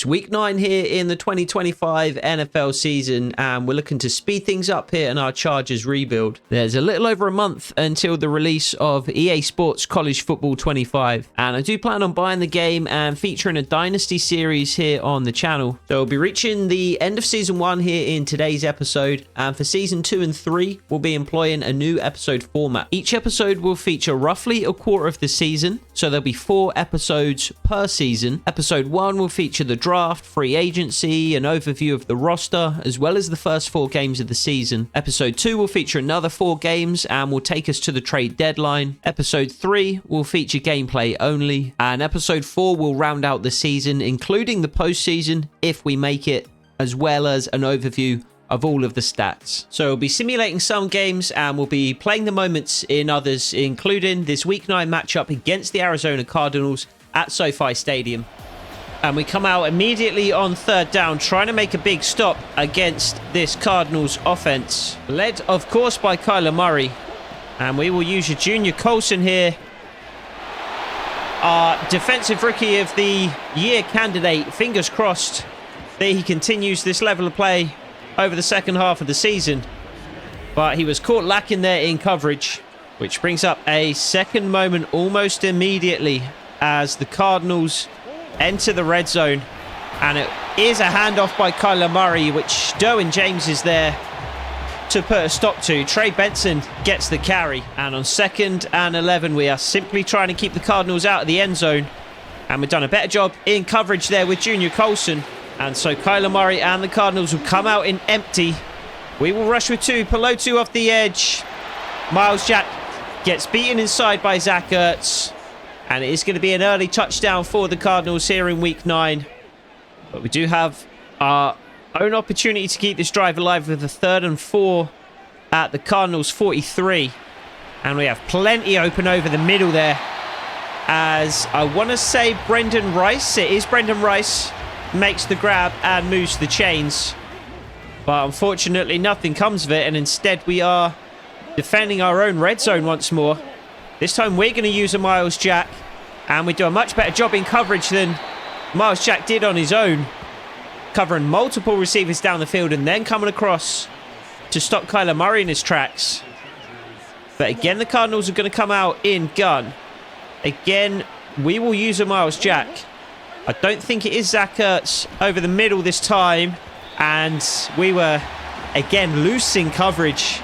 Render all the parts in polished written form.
It's week 9 here in the 2025 NFL season, and we're looking to speed things up here in our Chargers rebuild. There's a little over a month until the release of EA Sports College Football 25, and I do plan on buying the game and featuring a Dynasty series here on the channel. So we'll be reaching the end of Season 1 here in today's episode, and for Season 2 and 3, we'll be employing a new episode format. Each episode will feature roughly a quarter of the season, so there'll be 4 episodes per season. Episode 1 will feature the draft, free agency, an overview of the roster, as well as the first 4 games of the season. Episode 2 will feature another 4 games and will take us to the trade deadline. Episode 3 will feature gameplay only, and episode 4 will round out the season, including the postseason if we make it, as well as an overview of all of the stats. So we'll be simulating some games and we'll be playing the moments in others, including this week 9 matchup against the Arizona Cardinals at SoFi Stadium. And we come out immediately on 3rd down, trying to make a big stop against this Cardinals offense, led of course by Kyler Murray. And we will use a Junior Colson here, our defensive rookie of the year candidate. Fingers crossed that he continues this level of play over the second half of the season, but he was caught lacking there in coverage, which brings up a second moment almost immediately as the Cardinals enter the red zone, and it is a handoff by Kyler Murray, which Derwin James is there to put a stop to. Trey Benson gets the carry, and on 2nd and 11 we are simply trying to keep the Cardinals out of the end zone, and we've done a better job in coverage there with Junior Colson. And so Kyler Murray and the Cardinals will come out in empty. We will rush with 2. Pelotu off the edge. Myles Jack gets beaten inside by Zach Ertz. And it is going to be an early touchdown for the Cardinals here in week 9. But we do have our own opportunity to keep this drive alive with a 3rd and 4 at the Cardinals 43. And we have plenty open over the middle there, as I want to say Brendan Rice. It is Brendan Rice. Makes the grab and moves the chains, but unfortunately nothing comes of it, and instead we are defending our own red zone once more. This time we're going to use a Myles Jack, and we do a much better job in coverage than Myles Jack did on his own, covering multiple receivers down the field and then coming across to stop Kyler Murray in his tracks. But again, the Cardinals are going to come out in gun. Again, we will use a Myles Jack. I don't think it is Zach Ertz over the middle this time, and we were again loose in coverage,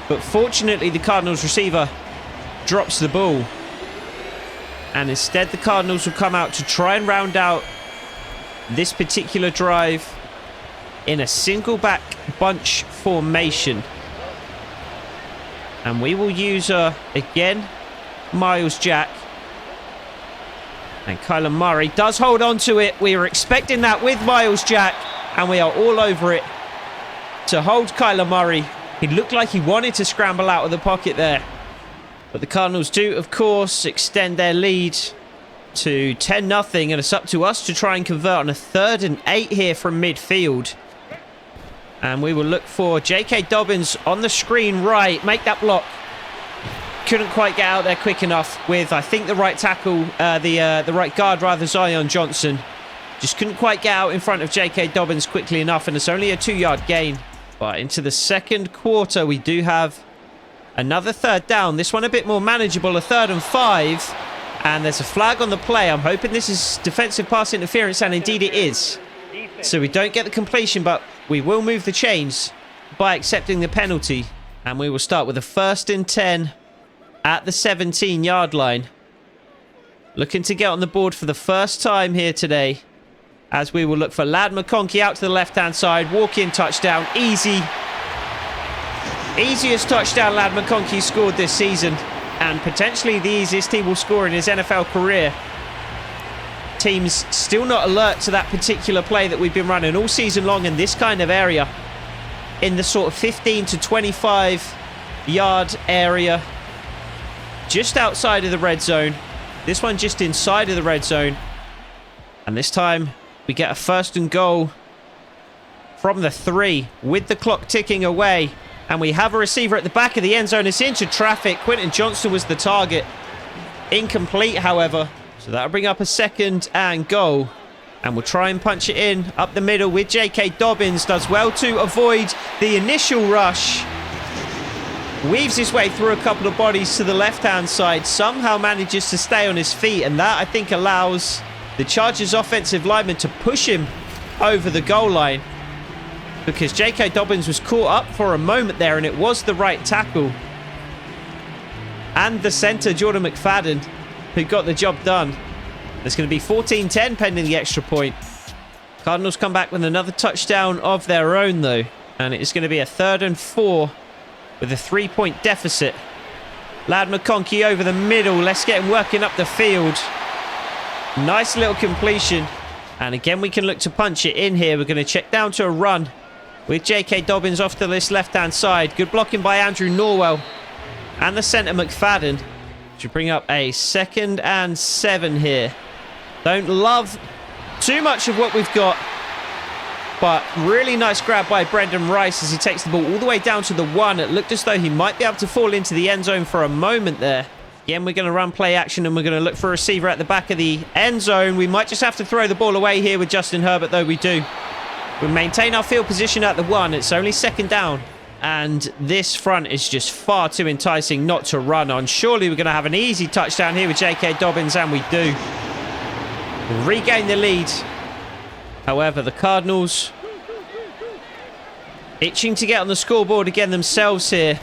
but fortunately the Cardinals receiver drops the ball, and instead the Cardinals will come out to try and round out this particular drive in a single back bunch formation. And we will use again Myles Jack. And Kyler Murray does hold on to it. We were expecting that with Myles Jack, and we are all over it to hold Kyler Murray. He looked like he wanted to scramble out of the pocket there. But the Cardinals do, of course, extend their lead to 10-0, and it's up to us to try and convert on a 3rd and 8 here from midfield. And we will look for J.K. Dobbins on the screen right. Make that block. Couldn't quite get out there quick enough with, I think, the right tackle, the right guard rather, Zion Johnson. Just couldn't quite get out in front of J.K. Dobbins quickly enough, and it's only a 2-yard gain. But into the second quarter, we do have another 3rd down. This one a bit more manageable, a 3rd and 5. And there's a flag on the play. I'm hoping this is defensive pass interference, and indeed it is. So we don't get the completion, but we will move the chains by accepting the penalty. And we will start with a 1st and 10. At the 17-yard line. Looking to get on the board for the first time here today, as we will look for Ladd McConkey out to the left-hand side. Walk-in touchdown. Easy. Easiest touchdown Ladd McConkey scored this season, and potentially the easiest he will score in his NFL career. Teams still not alert to that particular play that we've been running all season long in this kind of area, in the sort of 15 to 25-yard area. Just outside of the red zone. This one just inside of the red zone. And this time we get a 1st and goal from the 3 with the clock ticking away. And we have a receiver at the back of the end zone. It's into traffic. Quentin Johnston was the target. Incomplete, however. So that'll bring up a 2nd and goal. And we'll try and punch it in up the middle with J.K. Dobbins. Does well to avoid the initial rush. Weaves his way through a couple of bodies to the left-hand side. Somehow manages to stay on his feet. And that, I think, allows the Chargers offensive lineman to push him over the goal line. Because J.K. Dobbins was caught up for a moment there. And it was the right tackle. And the center, Jordan McFadden, who got the job done. It's going to be 14-10 pending the extra point. Cardinals come back with another touchdown of their own, though. And it's going to be a 3rd and 4 with a 3-point deficit. Lad McConkey over the middle. Let's get him working up the field. Nice little completion. And again, we can look to punch it in here. We're going to check down to a run with J.K. Dobbins off to this left-hand side. Good blocking by Andrew Norwell. And the center, McFadden. Should bring up a 2nd and 7 here. Don't love too much of what we've got. But really nice grab by Brendan Rice as he takes the ball all the way down to the 1. It looked as though he might be able to fall into the end zone for a moment there. Again, we're going to run play action and we're going to look for a receiver at the back of the end zone. We might just have to throw the ball away here with Justin Herbert, though we do. We maintain our field position at the 1. It's only 2nd down. And this front is just far too enticing not to run on. Surely we're going to have an easy touchdown here with J.K. Dobbins, and we do. We'll regain the lead. However, the Cardinals itching to get on the scoreboard again themselves here.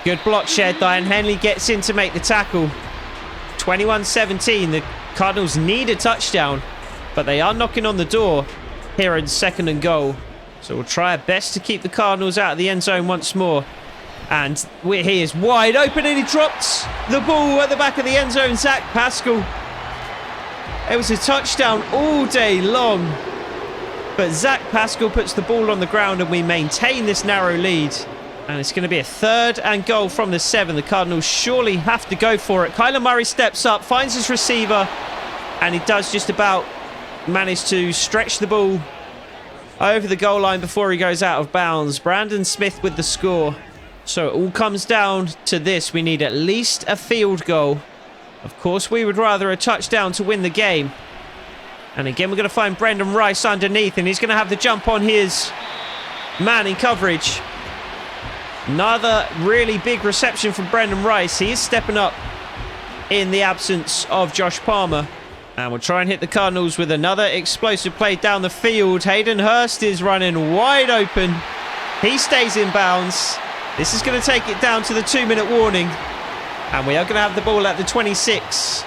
Good block shed. Diane Henley gets in to make the tackle. 21-17. The Cardinals need a touchdown, but they are knocking on the door here in 2nd and goal. So we'll try our best to keep the Cardinals out of the end zone once more. And he is wide open and he dropped the ball at the back of the end zone. Zach Pascal. It was a touchdown all day long. But Zach Pascal puts the ball on the ground and we maintain this narrow lead. And it's going to be a 3rd and goal from the 7. The Cardinals surely have to go for it. Kyler Murray steps up, finds his receiver. And he does just about manage to stretch the ball over the goal line before he goes out of bounds. Brandon Smith with the score. So it all comes down to this. We need at least a field goal. Of course, we would rather a touchdown to win the game. And again, we're going to find Brendan Rice underneath. And he's going to have the jump on his man in coverage. Another really big reception from Brendan Rice. He is stepping up in the absence of Josh Palmer. And we'll try and hit the Cardinals with another explosive play down the field. Hayden Hurst is running wide open. He stays in bounds. This is going to take it down to the 2-minute warning. And we are going to have the ball at the 26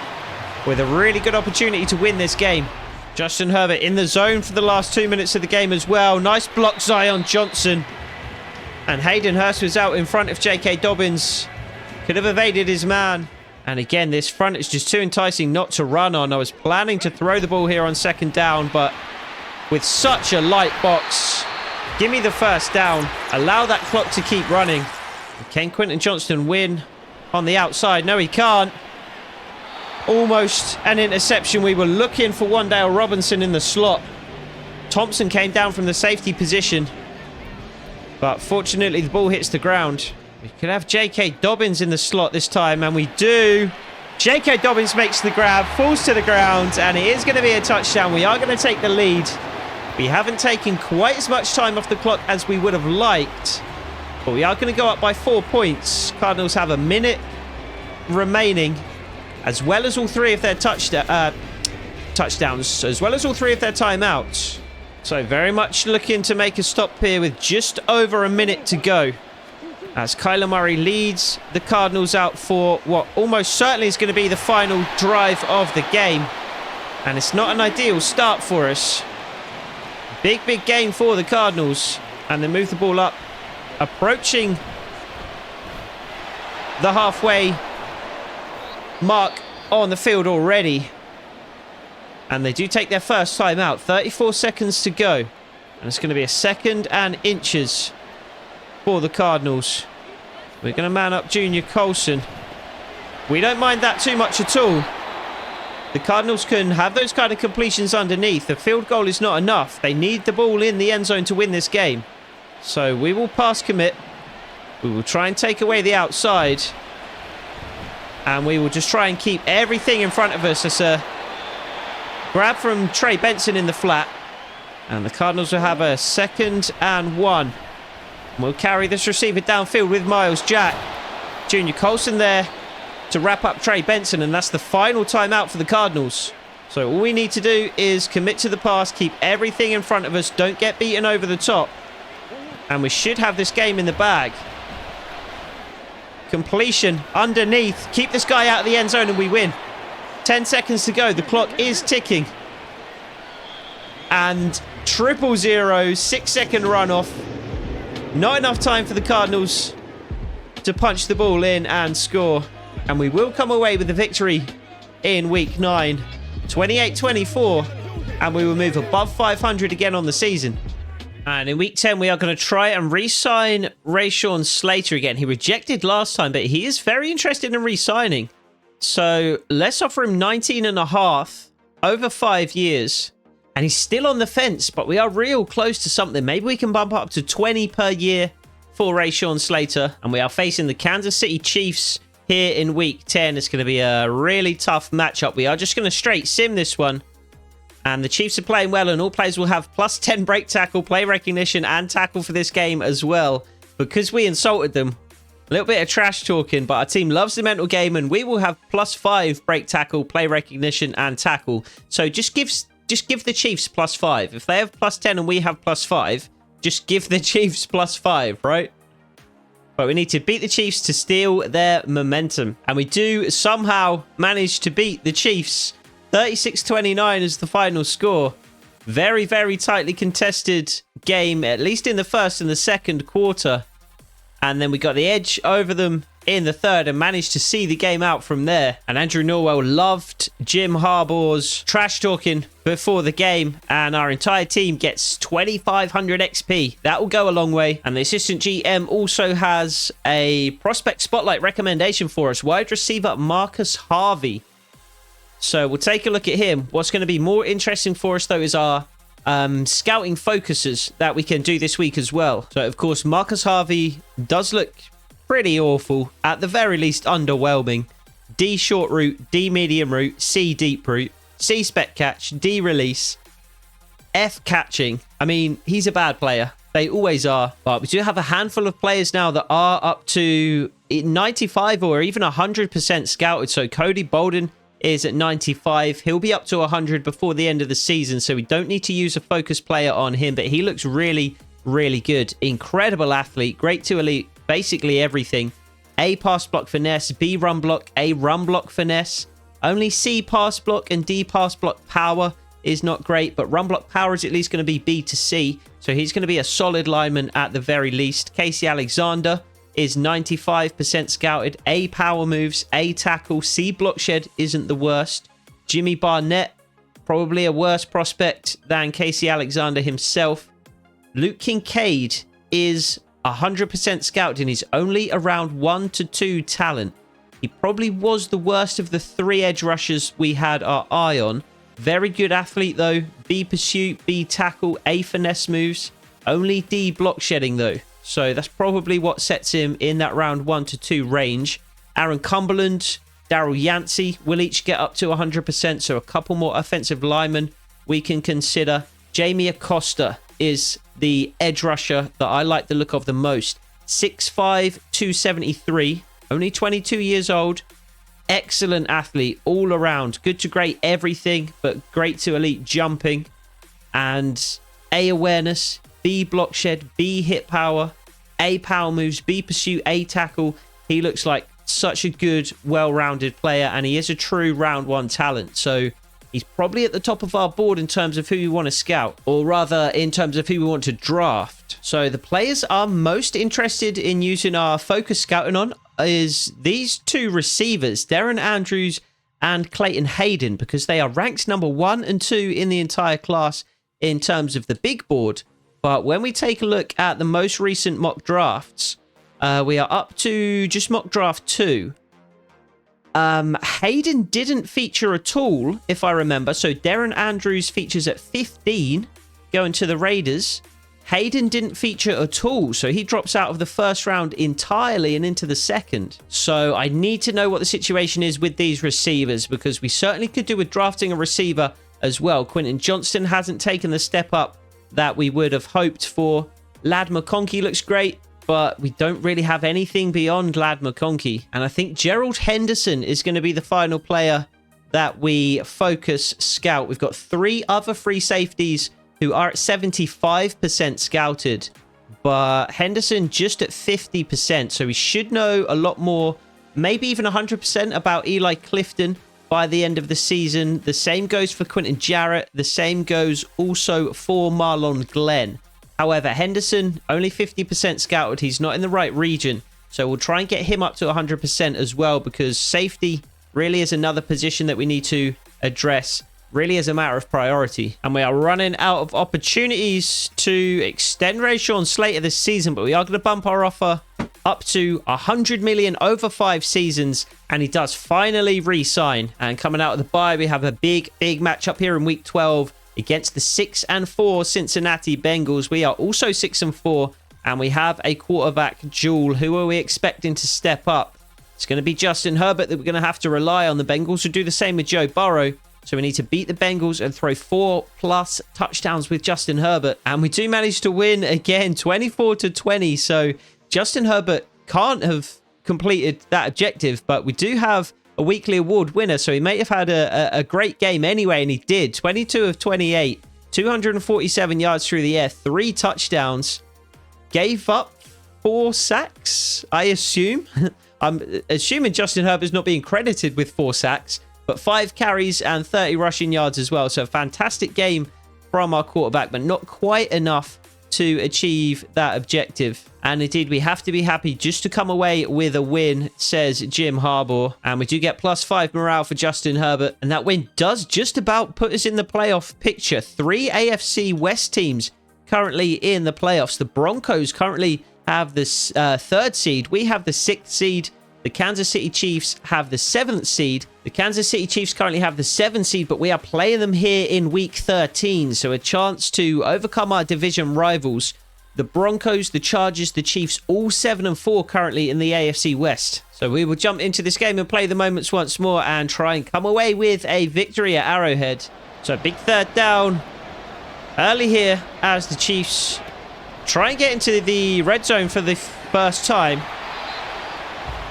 with a really good opportunity to win this game. Justin Herbert in the zone for the last 2 minutes of the game as well. Nice block, Zion Johnson. And Hayden Hurst was out in front of J.K. Dobbins. Could have evaded his man. And again, this front is just too enticing not to run on. I was planning to throw the ball here on 2nd down, but with such a light box, give me the 1st down. Allow that clock to keep running. Can Quentin Johnston win on the outside? No, he can't. Almost an interception. We were looking for Wan'Dale Robinson in the slot. Thompson came down from the safety position, but fortunately the ball hits the ground. We could have J.K. Dobbins in the slot this time, and we do. J.K. Dobbins makes the grab, falls to the ground, and it is going to be a touchdown. We are going to take the lead. We haven't taken quite as much time off the clock as we would have liked, but we are going to go up by 4 points. Cardinals have a minute remaining, as well as all 3 of their touchdowns, as well as all 3 of their timeouts. So very much looking to make a stop here with just over a minute to go, as Kyler Murray leads the Cardinals out for what almost certainly is going to be the final drive of the game. And it's not an ideal start for us. Big gain for the Cardinals. And they move the ball up, approaching the halfway mark on the field already. And they do take their first time out. 34 seconds to go. And it's going to be a 2nd and inches for the Cardinals. We're going to man up Junior Colson. We don't mind that too much at all. The Cardinals can have those kind of completions underneath. The field goal is not enough. They need the ball in the end zone to win this game. So we will pass commit. We will try and take away the outside. And we will just try and keep everything in front of us. It's a Grab from Trey Benson in the flat. And the Cardinals will have a 2nd and 1. We'll carry this receiver downfield with Miles Jack. Junior Colson there to wrap up Trey Benson. And that's the final timeout for the Cardinals. So all we need to do is commit to the pass. Keep everything in front of us. Don't get beaten over the top. And we should have this game in the bag. Completion underneath. Keep this guy out of the end zone and we win. 10 seconds to go. The clock is ticking. And 000, 6-second runoff. Not enough time for the Cardinals to punch the ball in and score. And we will come away with the victory in week 9. 28-24. And we will move above 500 again on the season. And in week 10, we are going to try and re-sign Rashawn Slater again. He rejected last time, but he is very interested in re-signing. So let's offer him 19.5 over 5 years. And he's still on the fence, but we are real close to something. Maybe we can bump up to 20 per year for Rashawn Slater. And we are facing the Kansas City Chiefs here in week 10. It's going to be a really tough matchup. We are just going to straight sim this one. And the Chiefs are playing well, and all players will have plus 10 break tackle, play recognition, and tackle for this game as well. Because we insulted them. A little bit of trash talking, but our team loves the mental game, and we will have plus 5 break tackle, play recognition, and tackle. So just give the Chiefs plus 5. If they have plus 10 and we have plus 5, just give the Chiefs plus 5, right? But we need to beat the Chiefs to steal their momentum. And we do somehow manage to beat the Chiefs. 36-29 is the final score. Very, very tightly contested game, at least in the first and the second quarter. And then we got the edge over them in the third and managed to see the game out from there. And Andrew Norwell loved Jim Harbaugh's trash talking before the game. And our entire team gets 2,500 XP. That will go a long way. And the assistant GM also has a prospect spotlight recommendation for us. Wide receiver Marcus Harvey. So we'll take a look at him. What's going to be more interesting for us, though, is our scouting focuses that we can do this week as well. So, of course, Marcus Harvey does look pretty awful. At the very least, underwhelming. D short route, D medium route, C deep route, C spec catch, D release, F catching. I mean, he's a bad player. They always are. But we do have a handful of players now that are up to 95 or even 100% scouted. So Cody Bolden is at 95. He'll be up to 100 before the end of the season, so we don't need to use a focus player on him, but he looks really, really good. Incredible athlete, great to elite, basically everything. A pass block finesse, B run block, A run block finesse. Only C pass block and D pass block power is not great, but run block power is at least going to be B to C, so he's going to be a solid lineman at the very least. Casey Alexander is 95% scouted. A power moves, A tackle, C block shed isn't the worst. Jimmy Barnett, probably a worse prospect than Casey Alexander himself. Luke Kincaid is 100% scouted and he's only around 1 to 2 talent. He probably was the worst of the 3 edge rushers we had our eye on. Very good athlete though. B pursuit, B tackle, A finesse moves. Only D block shedding though. So that's probably what sets him in that round 1 to 2 range. Aaron Cumberland, Daryl Yancey will each get up to 100%. So a couple more offensive linemen we can consider. Jamie Acosta is the edge rusher that I like the look of the most. 6'5", 273, only 22 years old. Excellent athlete all around. Good to great everything, but great to elite jumping. And A awareness, B block shed, B hit power, A power moves, B pursuit, A tackle. He looks like such a good, well-rounded player, and he is a true round 1 talent. So he's probably at the top of our board in terms of who we want to scout, or rather in terms of who we want to draft. So the players I'm most interested in using our focus scouting on is these 2 receivers, Darren Andrews and Clayton Hayden, because they are ranked number 1 and 2 in the entire class in terms of the big board. But when we take a look at the most recent mock drafts, we are up to just mock draft 2. Hayden didn't feature at all, if I remember. So Darren Andrews features at 15, going to the Raiders. Hayden didn't feature at all, so he drops out of the first round entirely and into the second. So I need to know what the situation is with these receivers, because we certainly could do with drafting a receiver as well. Quentin Johnston hasn't taken the step up that we would have hoped for. Lad McConkey looks great, but we don't really have anything beyond Lad McConkey. And I think Gerald Henderson is going to be the final player that we focus scout. We've got 3 other free safeties who are at 75% scouted, but Henderson just at 50%. So we should know a lot more, maybe even 100% about Eli Clifton by the end of the season. The same goes for Quentin Jarrett. The same goes also for Marlon Glenn. However, Henderson, only 50% scouted. He's not in the right region. So we'll try and get him up to 100% as well, because safety really is another position that we need to address, really as a matter of priority. And we are running out of opportunities to extend Rashawn Slater this season, but we are going to bump our offer up to 100 million over 5 seasons, and he does finally re-sign. And coming out of the bye, we have a big matchup here in week 12 against the 6-4 Cincinnati Bengals. We are also 6-4, and we have a quarterback duel. Who are we expecting to step up? It's going to be Justin Herbert that we're going to have to rely on. The Bengals will do the same with Joe Burrow. So we need to beat the Bengals and throw 4+ touchdowns with Justin Herbert. And we do manage to win again, 24-20. So Justin Herbert can't have completed that objective, but we do have a weekly award winner, so he may have had a great game anyway, and he did. 22 of 28, 247 yards through the air, 3 touchdowns, gave up 4 sacks, I assume. I'm assuming Justin Herbert's not being credited with 4 sacks, but 5 carries and 30 rushing yards as well. So a fantastic game from our quarterback, but not quite enough to achieve that objective. And indeed, we have to be happy just to come away with a win, says Jim Harbaugh. And we do get +5 morale for Justin Herbert. And that win does just about put us in the playoff picture. 3 AFC West teams currently in the playoffs. The Broncos currently have the 3rd seed. We have the 6th seed. The Kansas City Chiefs have the 7th seed. The Kansas City Chiefs currently have the 7th seed, but we are playing them here in week 13. So a chance to overcome our division rivals. The Broncos, the Chargers, the Chiefs, all 7-4 currently in the AFC West. So we will jump into this game and play the moments once more and try and come away with a victory at Arrowhead. So big 3rd down early here as the Chiefs try and get into the red zone for the first time.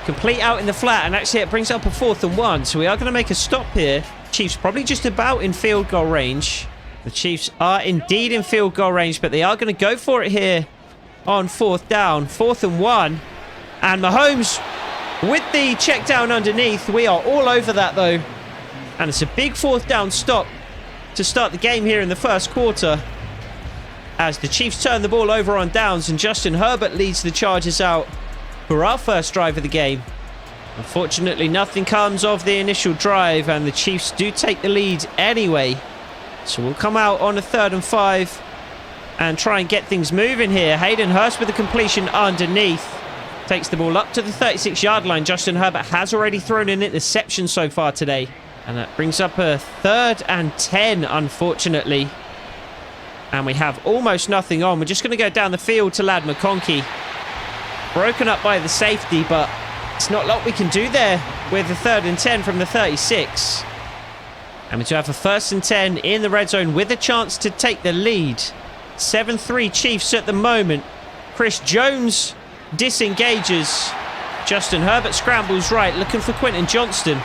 Complete out in the flat, and actually it brings up a 4th and 1. So we are going to make a stop here. Chiefs probably just about in field goal range. The Chiefs are indeed in field goal range, but they are going to go for it here on 4th down. 4th and 1. And Mahomes with the check down underneath. We are all over that though. And it's a big 4th down stop to start the game here in the first quarter, as the Chiefs turn the ball over on downs, and Justin Herbert leads the Chargers out for our first drive of the game. Unfortunately, nothing comes of the initial drive, and the Chiefs do take the lead anyway. So we'll come out on a 3rd and 5 and try and get things moving here. Hayden Hurst with the completion underneath. Takes the ball up to the 36-yard line. Justin Herbert has already thrown an interception so far today. And that brings up a 3rd and 10, unfortunately. And we have almost nothing on. We're just going to go down the field to Lad McConkey. Broken up by the safety, but it's not a lot we can do there with the 3rd and 10 from the 36. And we do have a 1st and 10 in the red zone with a chance to take the lead. 7-3 Chiefs at the moment. Chris Jones disengages. Justin Herbert scrambles right, looking for Quentin Johnston.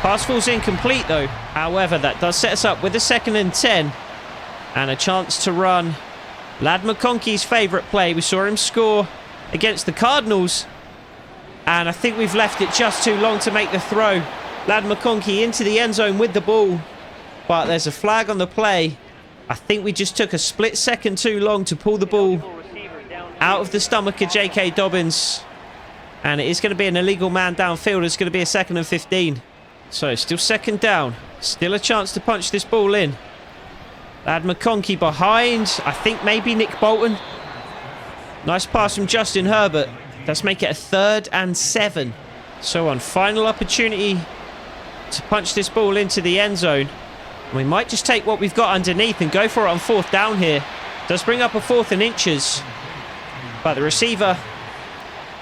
Pass falls incomplete though. However, that does set us up with a 2nd and 10. And a chance to run Lad McConkey's favourite play. We saw him score against the Cardinals, and I think we've left it just too long to make the throw. Lad McConkey into the end zone with the ball, but there's a flag on the play. I think we just took a split second too long to pull the ball out of the stomach of J.K. Dobbins, and it is going to be an illegal man downfield. It's going to be a 2nd and 15. So still 2nd down, still a chance to punch this ball in. Lad McConkey behind, I think maybe Nick Bolton. Nice pass from Justin Herbert. Let's make it a 3rd and 7. So on final opportunity to punch this ball into the end zone. We might just take what we've got underneath and go for it on 4th down here. Does bring up a 4th and inches. But the receiver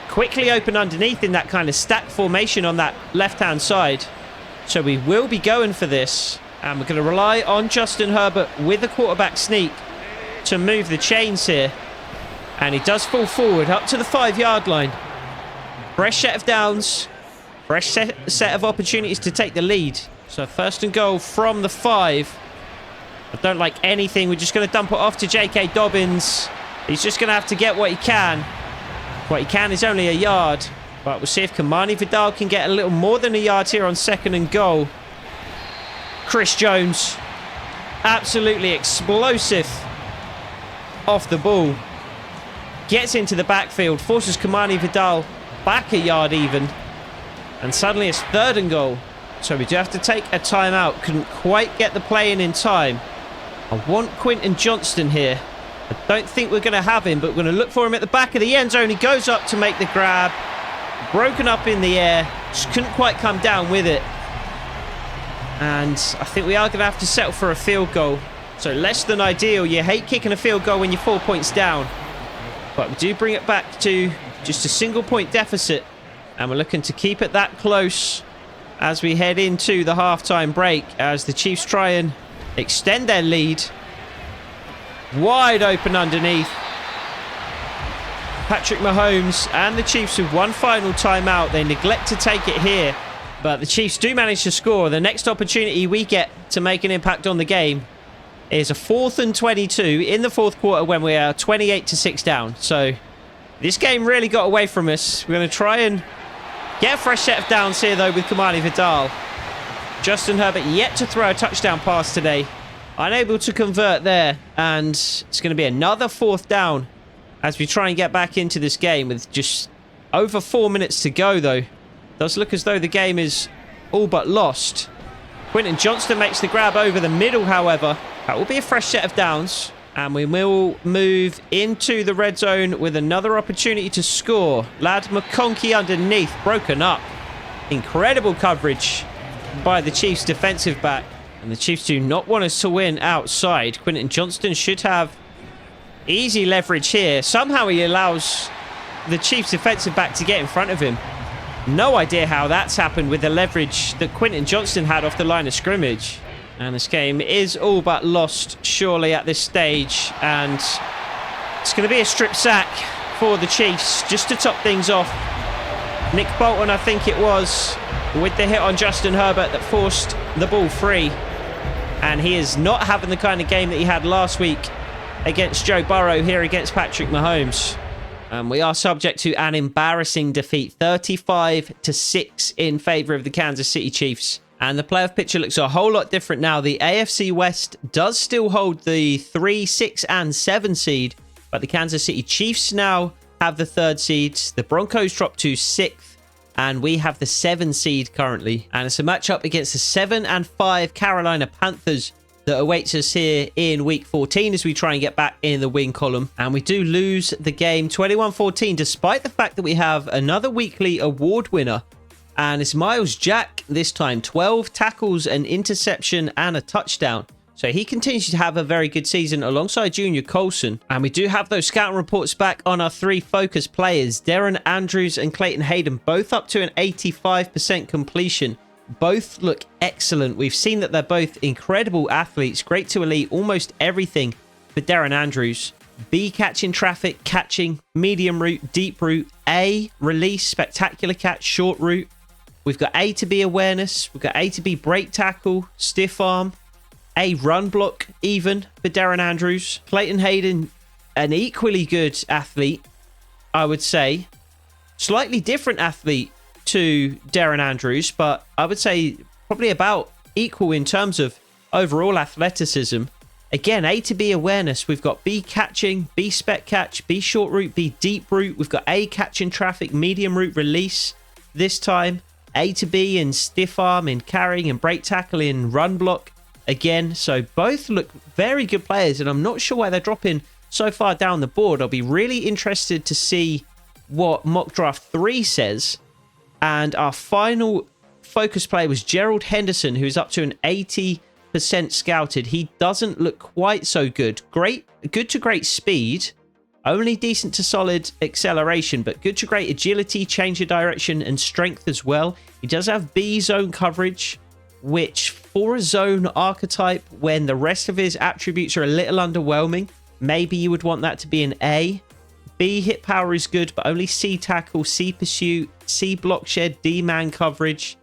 quickly open underneath in that kind of stack formation on that left-hand side. So we will be going for this. And we're going to rely on Justin Herbert with the quarterback sneak to move the chains here. And he does fall forward up to the 5-yard line. Fresh set of downs. Fresh set of opportunities to take the lead. So first and goal from the 5. I don't like anything. We're just going to dump it off to J.K. Dobbins. He's just going to have to get what he can. What he can is only a yard. But we'll see if Kamani Vidal can get a little more than a yard here on second and goal. Chris Jones. Absolutely explosive off the ball. Gets into the backfield. Forces Kamani Vidal back a yard even. And suddenly it's third and goal. So we do have to take a timeout. Couldn't quite get the play in time. I want Quinton Johnston here. I don't think we're going to have him, but we're going to look for him at the back of the end zone. He goes up to make the grab. Broken up in the air. Just couldn't quite come down with it. And I think we are going to have to settle for a field goal. So less than ideal. You hate kicking a field goal when you're 4 points down. But we do bring it back to just a single point deficit. And we're looking to keep it that close as we head into the halftime break, as the Chiefs try and extend their lead. Wide open underneath. Patrick Mahomes and the Chiefs with one final timeout. They neglect to take it here, but the Chiefs do manage to score. The next opportunity we get to make an impact on the game is a 4th and 22 in the fourth quarter when we are 28-6 down. So this game really got away from us. We're going to try and get a fresh set of downs here, though, with Kamani Vidal. Justin Herbert yet to throw a touchdown pass today. Unable to convert there. And it's going to be another 4th down as we try and get back into this game with just over 4 minutes to go, though. Does look as though the game is all but lost. Quinton Johnston makes the grab over the middle, however. That will be a fresh set of downs. And we will move into the red zone with another opportunity to score. Lad McConkey underneath, broken up. Incredible coverage by the Chiefs defensive back. And the Chiefs do not want us to win outside. Quinton Johnston should have easy leverage here. Somehow he allows the Chiefs defensive back to get in front of him. No idea how that's happened with the leverage that Quinton Johnston had off the line of scrimmage. And this game is all but lost, surely, at this stage. And it's going to be a strip sack for the Chiefs, just to top things off. Nick Bolton, I think it was, with the hit on Justin Herbert that forced the ball free. And he is not having the kind of game that he had last week against Joe Burrow here against Patrick Mahomes. And we are subject to an embarrassing defeat, 35-6 in favour of the Kansas City Chiefs. And the playoff picture looks a whole lot different now. The AFC West does still hold the 3, 6, and 7 seed. But the Kansas City Chiefs now have the 3rd seed. The Broncos drop to 6th. And we have the 7 seed currently. And it's a matchup against the 7 and 5 Carolina Panthers that awaits us here in week 14 as we try and get back in the win column. And we do lose the game 21-14, despite the fact that we have another weekly award winner. And it's Miles Jack this time. 12 tackles, an interception, and a touchdown. So he continues to have a very good season alongside Junior Colson. And we do have those scouting reports back on our 3 focus players. Darren Andrews and Clayton Hayden both up to an 85% completion. Both look excellent. We've seen that they're both incredible athletes. Great to elite, almost everything for Darren Andrews. B, catching traffic, catching, medium route, deep route. A, release, spectacular catch, short route. We've got A to B awareness. We've got A to B break tackle, stiff arm. A, run block even for Darren Andrews. Clayton Hayden, an equally good athlete, I would say. Slightly different athlete to Darren Andrews, but I would say probably about equal in terms of overall athleticism. Again, A to B awareness. We've got B catching, B spec catch, B short route, B deep route. We've got A catching traffic, medium route release this time. A to B in stiff arm, in carrying, and break tackle, in run block again. So both look very good players, and I'm not sure why they're dropping so far down the board. I'll be really interested to see what mock draft 3 says. And our final focus player was Gerald Henderson, who's up to an 80% scouted. He doesn't look quite so good. Good to great speed. Only decent to solid acceleration, but good to great agility, change of direction, and strength as well. He does have B zone coverage, which for a zone archetype when the rest of his attributes are a little underwhelming, maybe you would want that to be an A. B, hit power is good, but only C tackle, C pursuit, C block shed, D man coverage.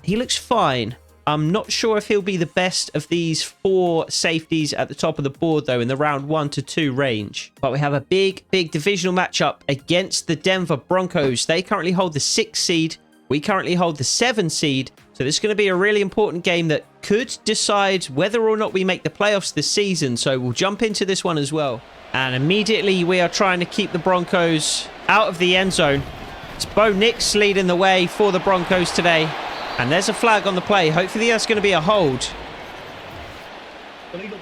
He looks fine. I'm not sure if he'll be the best of these 4 safeties at the top of the board, though, in the round 1 to 2 range. But we have a big divisional matchup against the Denver Broncos. They currently hold the 6th seed. We currently hold the 7th seed. So this is going to be a really important game that could decide whether or not we make the playoffs this season. So we'll jump into this one as well. And immediately we are trying to keep the Broncos out of the end zone. It's Bo Nix leading the way for the Broncos today. And there's a flag on the play. Hopefully that's going to be a hold.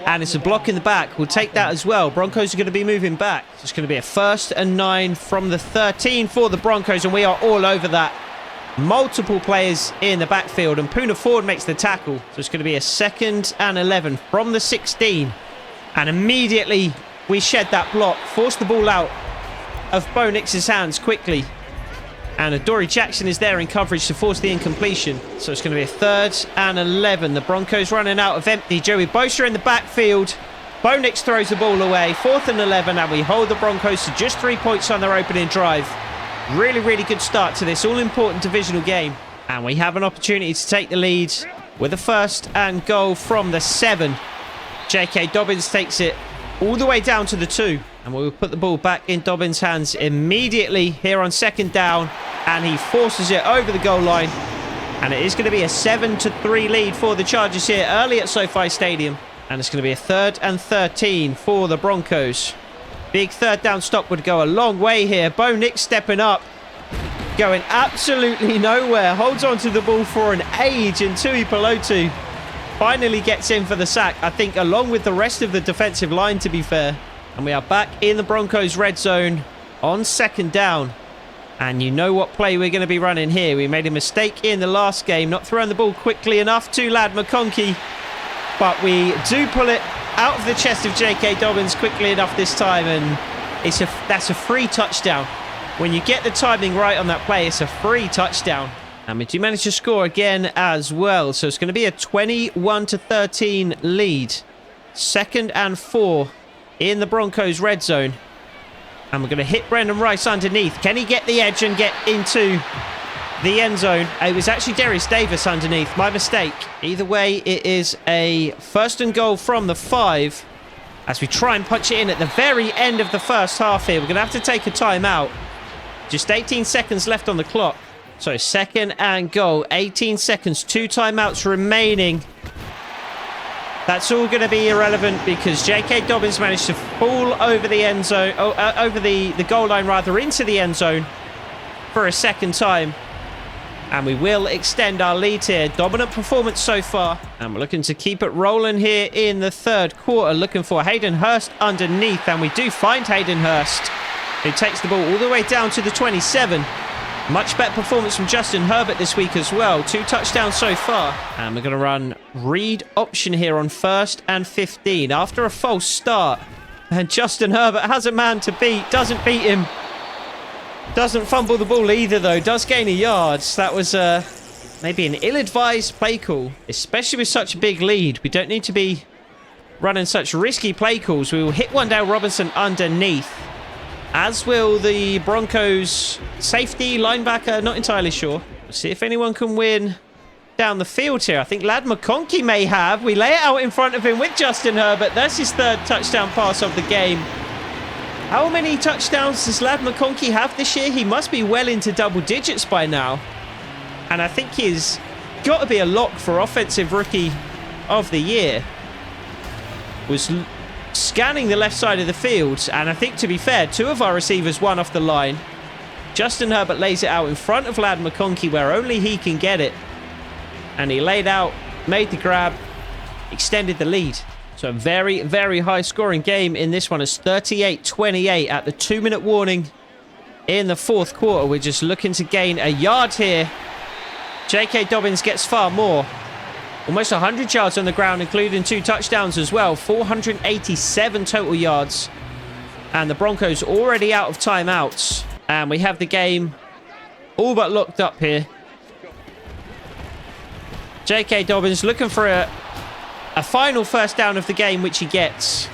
And it's a block in the back. We'll take that as well. Broncos are going to be moving back. So it's going to be a 1st and 9 from the 13 for the Broncos. And we are all over that. Multiple players in the backfield. And Poona Ford makes the tackle. So it's going to be a 2nd and 11 from the 16. And immediately we shed that block. Force the ball out of Bo Nix's hands quickly. And Adoree Jackson is there in coverage to force the incompletion. So it's going to be a 3rd and 11. The Broncos running out of empty. Joey Bosa in the backfield. Bo Nix throws the ball away. 4th and 11. And we hold the Broncos to just 3 points on their opening drive. Really good start to this all-important divisional game. And we have an opportunity to take the lead with a 1st and goal from the 7. J.K. Dobbins takes it all the way down to the 2. And we'll put the ball back in Dobbins' hands immediately here on 2nd down. And he forces it over the goal line. And it is going to be a 7-3 lead for the Chargers here early at SoFi Stadium. And it's going to be a 3rd and 13 for the Broncos. Big 3rd down stop would go a long way here. Bo Nix stepping up. Going absolutely nowhere. Holds on to the ball for an age. And Tui Pelotu finally gets in for the sack. I think along with the rest of the defensive line, to be fair. And we are back in the Broncos red zone on 2nd down. And you know what play we're going to be running here. We made a mistake in the last game, not throwing the ball quickly enough to Ladd McConkey. But we do pull it out of the chest of J.K. Dobbins quickly enough this time. And that's a free touchdown. When you get the timing right on that play, it's a free touchdown. And we do manage to score again as well. So it's going to be a 21-13 lead. 2nd and 4 in the Broncos red zone. And we're going to hit Brendan Rice underneath. Can he get the edge and get into the end zone? It was actually Darius Davis underneath. My mistake. Either way, it is a 1st and goal from the 5. As we try and punch it in at the very end of the first half here. We're going to have to take a timeout. Just 18 seconds left on the clock. So 2nd and goal. 18 seconds. 2 timeouts remaining. That's all going to be irrelevant because J.K. Dobbins managed to fall over the end zone, over the goal line rather, into the end zone for a 2nd time. And we will extend our lead here. Dominant performance so far. And we're looking to keep it rolling here in the 3rd quarter. Looking for Hayden Hurst underneath. And we do find Hayden Hurst, who takes the ball all the way down to the 27. Much better performance from Justin Herbert this week as well. 2 touchdowns so far. And we're going to run read option here on 1st and 15 after a false start. And Justin Herbert has a man to beat. Doesn't beat him. Doesn't fumble the ball either, though. Does gain a yard. That was maybe an ill-advised play call, especially with such a big lead. We don't need to be running such risky play calls. We will hit Wan'Dale Robinson underneath. As will the Broncos safety, linebacker, not entirely sure. We'll see if anyone can win down the field here. I think Ladd McConkey may have. We lay it out in front of him with Justin Herbert. That's his 3rd touchdown pass of the game. How many touchdowns does Ladd McConkey have this year? He must be well into double digits by now. And I think he's got to be a lock for Offensive Rookie of the Year. Was scanning the left side of the field, and I think, to be fair, 2 of our receivers won off the line. Justin Herbert lays it out in front of Ladd McConkey where only he can get it, and he laid out, made the grab, extended the lead. So a very high scoring game in this one. It's 38-28 at the 2-minute warning in the 4th quarter. We're just looking to gain a yard here. J.K. Dobbins gets far more. Almost 100 yards on the ground, including 2 touchdowns as well. 487 total yards. And the Broncos already out of timeouts. And we have the game all but locked up here. J.K. Dobbins looking for a final first down of the game, which he gets.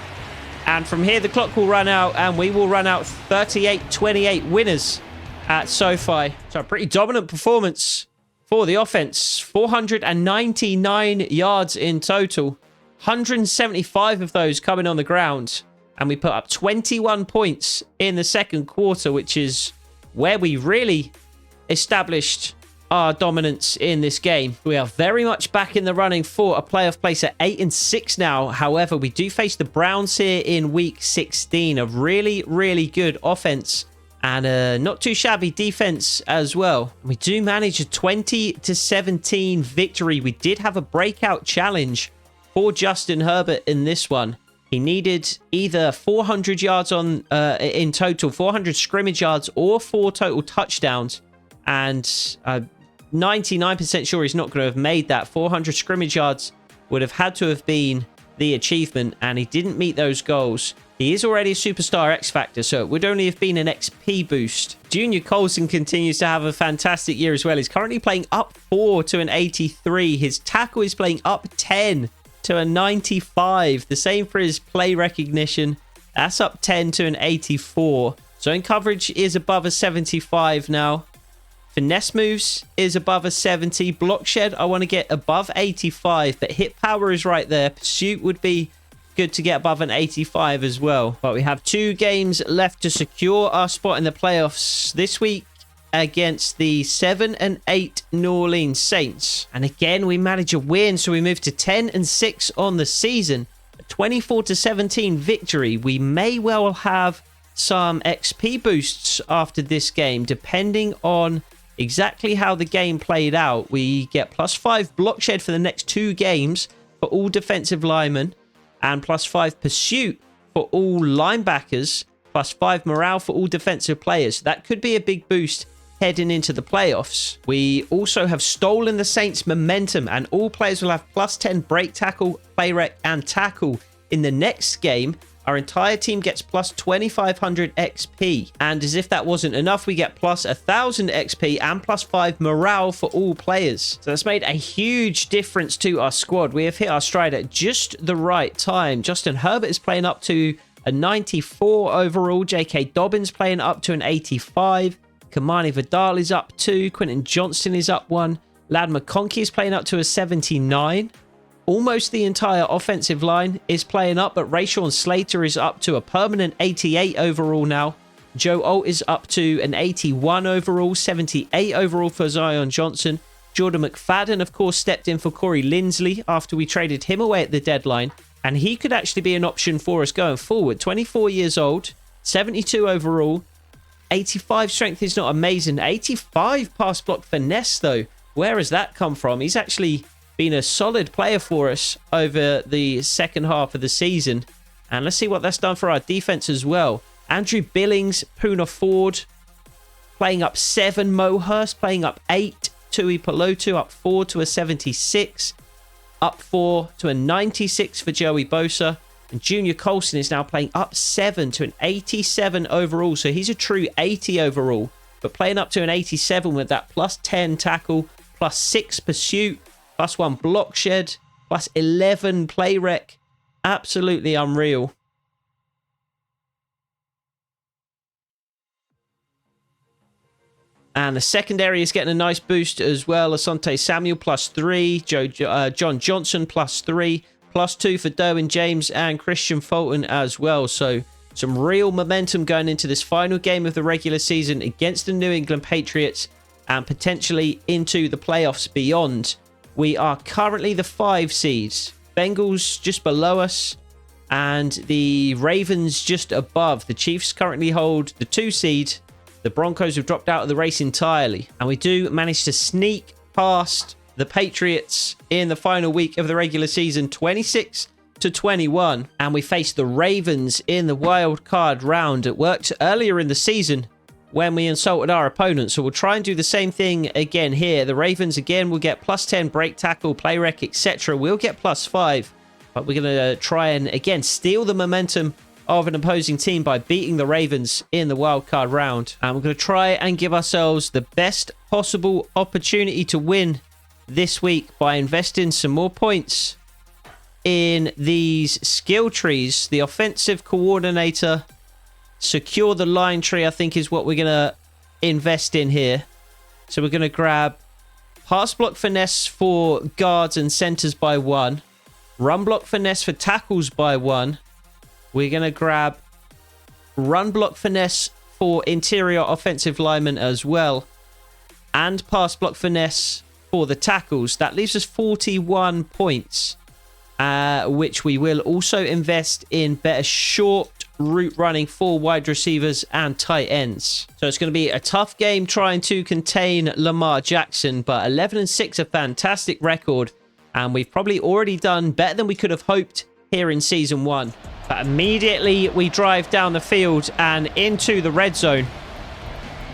And from here, the clock will run out, and we will run out 38-28 winners at SoFi. So a pretty dominant performance for the offense. 499 yards in total. 175 of those coming on the ground. And we put up 21 points in the second quarter, which is where we really established our dominance in this game. We are very much back in the running for a playoff place at 8-6 now. However, we do face the Browns here in week 16. A really, really good offense and a not too shabby defense as well. We do manage a 20-17 victory. We did have a breakout challenge for Justin Herbert in this one. He needed either 400 yards on in total, 400 scrimmage yards, or 4 total touchdowns. And 99% sure he's not going to have made that. 400 scrimmage yards would have had to have been the achievement, and he didn't meet those goals. He is already a superstar X Factor, so it would only have been an XP boost. Junior Colson continues to have a fantastic year as well. He's currently playing up 4 to an 83. His tackle is playing up 10 to a 95. The same for his play recognition. That's up 10 to an 84. Zone coverage is above a 75 now. Finesse moves is above a 70. Block shed, I want to get above 85, but hit power is right there. Pursuit would be good to get above an 85 as well. But we have 2 games left to secure our spot in the playoffs this week against the 7-8 New Orleans Saints. And again, we manage a win, so we move to 10-6 on the season. A 24-17 victory. We may well have some XP boosts after this game, depending on exactly how the game played out. We get +5 block shed for the next 2 games for all defensive linemen, and +5 pursuit for all linebackers, +5 morale for all defensive players. That could be a big boost heading into the playoffs. We also have stolen the Saints' momentum, and all players will have +10 break tackle, play rec, and tackle in the next game. Our entire team gets +2,500 XP. And as if that wasn't enough, we get +1,000 XP and +5 morale for all players. So that's made a huge difference to our squad. We have hit our stride at just the right time. Justin Herbert is playing up to a 94 overall. J.K. Dobbins playing up to an 85. Kamani Vidal is up 2. Quentin Johnston is up 1. Lad McConkey is playing up to a 79. Almost the entire offensive line is playing up, but Rashawn Slater is up to a permanent 88 overall now. Joe Alt is up to an 81 overall, 78 overall for Zion Johnson. Jordan McFadden, of course, stepped in for Corey Linsley after we traded him away at the deadline, and he could actually be an option for us going forward. 24 years old, 72 overall, 85 strength is not amazing. 85 pass block finesse, though. Where has that come from? He's actually been a solid player for us over the second half of the season. And let's see what that's done for our defense as well. Andrew Billings, Poona Ford playing up 7. Mo Hurst playing up 8. Tui Pelotu up 4 to a 76. Up 4 to a 96 for Joey Bosa. And Junior Colson is now playing up 7 to an 87 overall. So he's a true 80 overall. But playing up to an 87 with that +10 tackle, +6 pursuit, +1 block shed, +11 play rec. Absolutely unreal. And the secondary is getting a nice boost as well. Asante Samuel +3. John Johnson +3. +2 for Derwin James and Christian Fulton as well. So some real momentum going into this final game of the regular season against the New England Patriots and potentially into the playoffs beyond. We are currently the 5 seeds. Bengals just below us and the Ravens just above. The Chiefs currently hold the 2 seed. The Broncos have dropped out of the race entirely. And we do manage to sneak past the Patriots in the final week of the regular season, 26-21. And we face the Ravens in the wild card round. It worked earlier in the season when we insulted our opponents. So we'll try and do the same thing again here. The Ravens, again, will get +10 break tackle, play rec, etc. We'll get +5. But we're going to try and, again, steal the momentum of an opposing team by beating the Ravens in the wildcard round. And we're going to try and give ourselves the best possible opportunity to win this week by investing some more points in these skill trees. The offensive coordinator, secure the line tree, I think is what we're going to invest in here. So we're going to grab pass block finesse for guards and centers by 1. Run block finesse for tackles by 1. We're going to grab run block finesse for interior offensive linemen as well. And pass block finesse for the tackles. That leaves us 41 points, which we will also invest in better short route running for wide receivers and tight ends. So it's going to be a tough game trying to contain Lamar Jackson, but 11-6, a fantastic record, and we've probably already done better than we could have hoped here in season 1. But immediately we drive down the field and into the red zone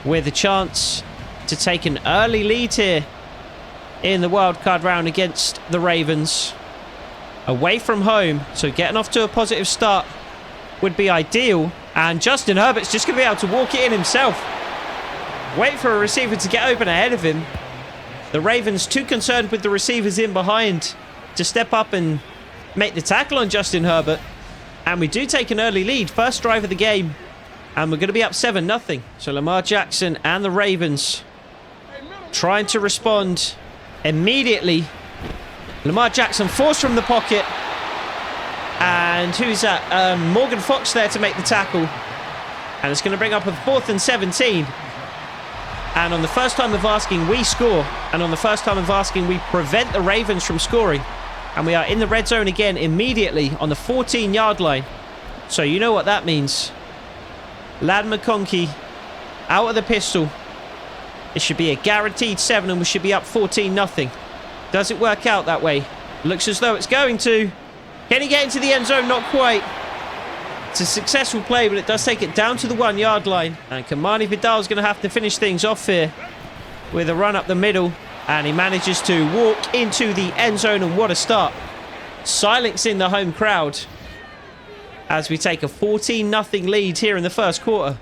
with a chance to take an early lead here in the wildcard round against the Ravens. Away from home, so getting off to a positive start would be ideal. And Justin Herbert's just going to be able to walk it in himself. Wait for a receiver to get open ahead of him. The Ravens too concerned with the receivers in behind to step up and make the tackle on Justin Herbert. And we do take an early lead. First drive of the game. And we're going to be up 7-0. So Lamar Jackson and the Ravens trying to respond immediately. Lamar Jackson forced from the pocket. And who's that? Morgan Fox there to make the tackle. And it's going to bring up a 4th and 17. And on the first time of asking, we score. And on the first time of asking, we prevent the Ravens from scoring. And we are in the red zone again immediately on the 14-yard line. So you know what that means. Ladd McConkey out of the pistol. It should be a guaranteed 7 and we should be up 14-0. Does it work out that way? Looks as though it's going to. Can he get into the end zone? Not quite. It's a successful play, but it does take it down to the 1-yard line. And Kamani Vidal's going to have to finish things off here with a run up the middle. And he manages to walk into the end zone, and what a start. Silencing the home crowd as we take a 14-0 lead here in the first quarter.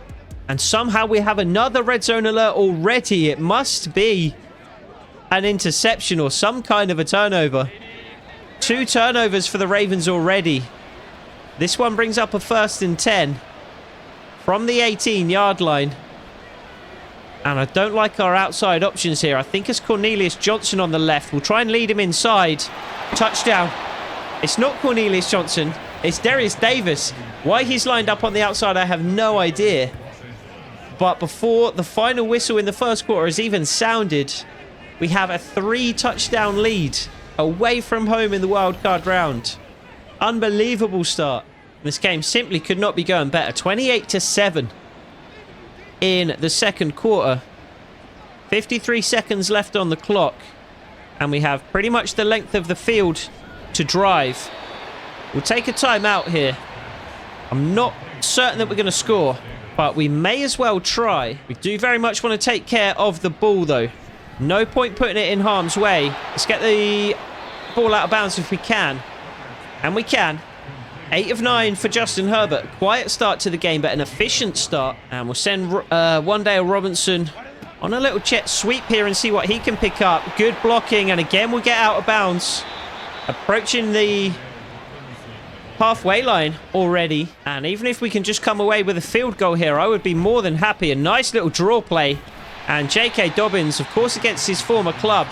And somehow we have another red zone alert already. It must be an interception or some kind of a turnover. 2 turnovers for the Ravens already. This one brings up a 1st and 10 from the 18-yard line. And I don't like our outside options here. I think it's Cornelius Johnson on the left. We'll try and lead him inside. Touchdown. It's not Cornelius Johnson. It's Darius Davis. Why he's lined up on the outside, I have no idea. But before the final whistle in the first quarter has even sounded, we have a 3-touchdown lead away from home in the wildcard round. Unbelievable start. This game simply could not be going better. 28-7 in the second quarter. 53 seconds left on the clock. And we have pretty much the length of the field to drive. We'll take a timeout here. I'm not certain that we're going to score, but we may as well try. We do very much want to take care of the ball, though. No point putting it in harm's way. Let's get the ball out of bounds if we can. And we can. 8 of 9 for Justin Herbert. Quiet start to the game, but an efficient start. And we'll send Wan'Dale Robinson on a little jet sweep here and see what he can pick up. Good blocking, and again we'll get out of bounds. Approaching the halfway line already. And even if we can just come away with a field goal here, I would be more than happy. A nice little draw play. And J.K. Dobbins, of course, against his former club,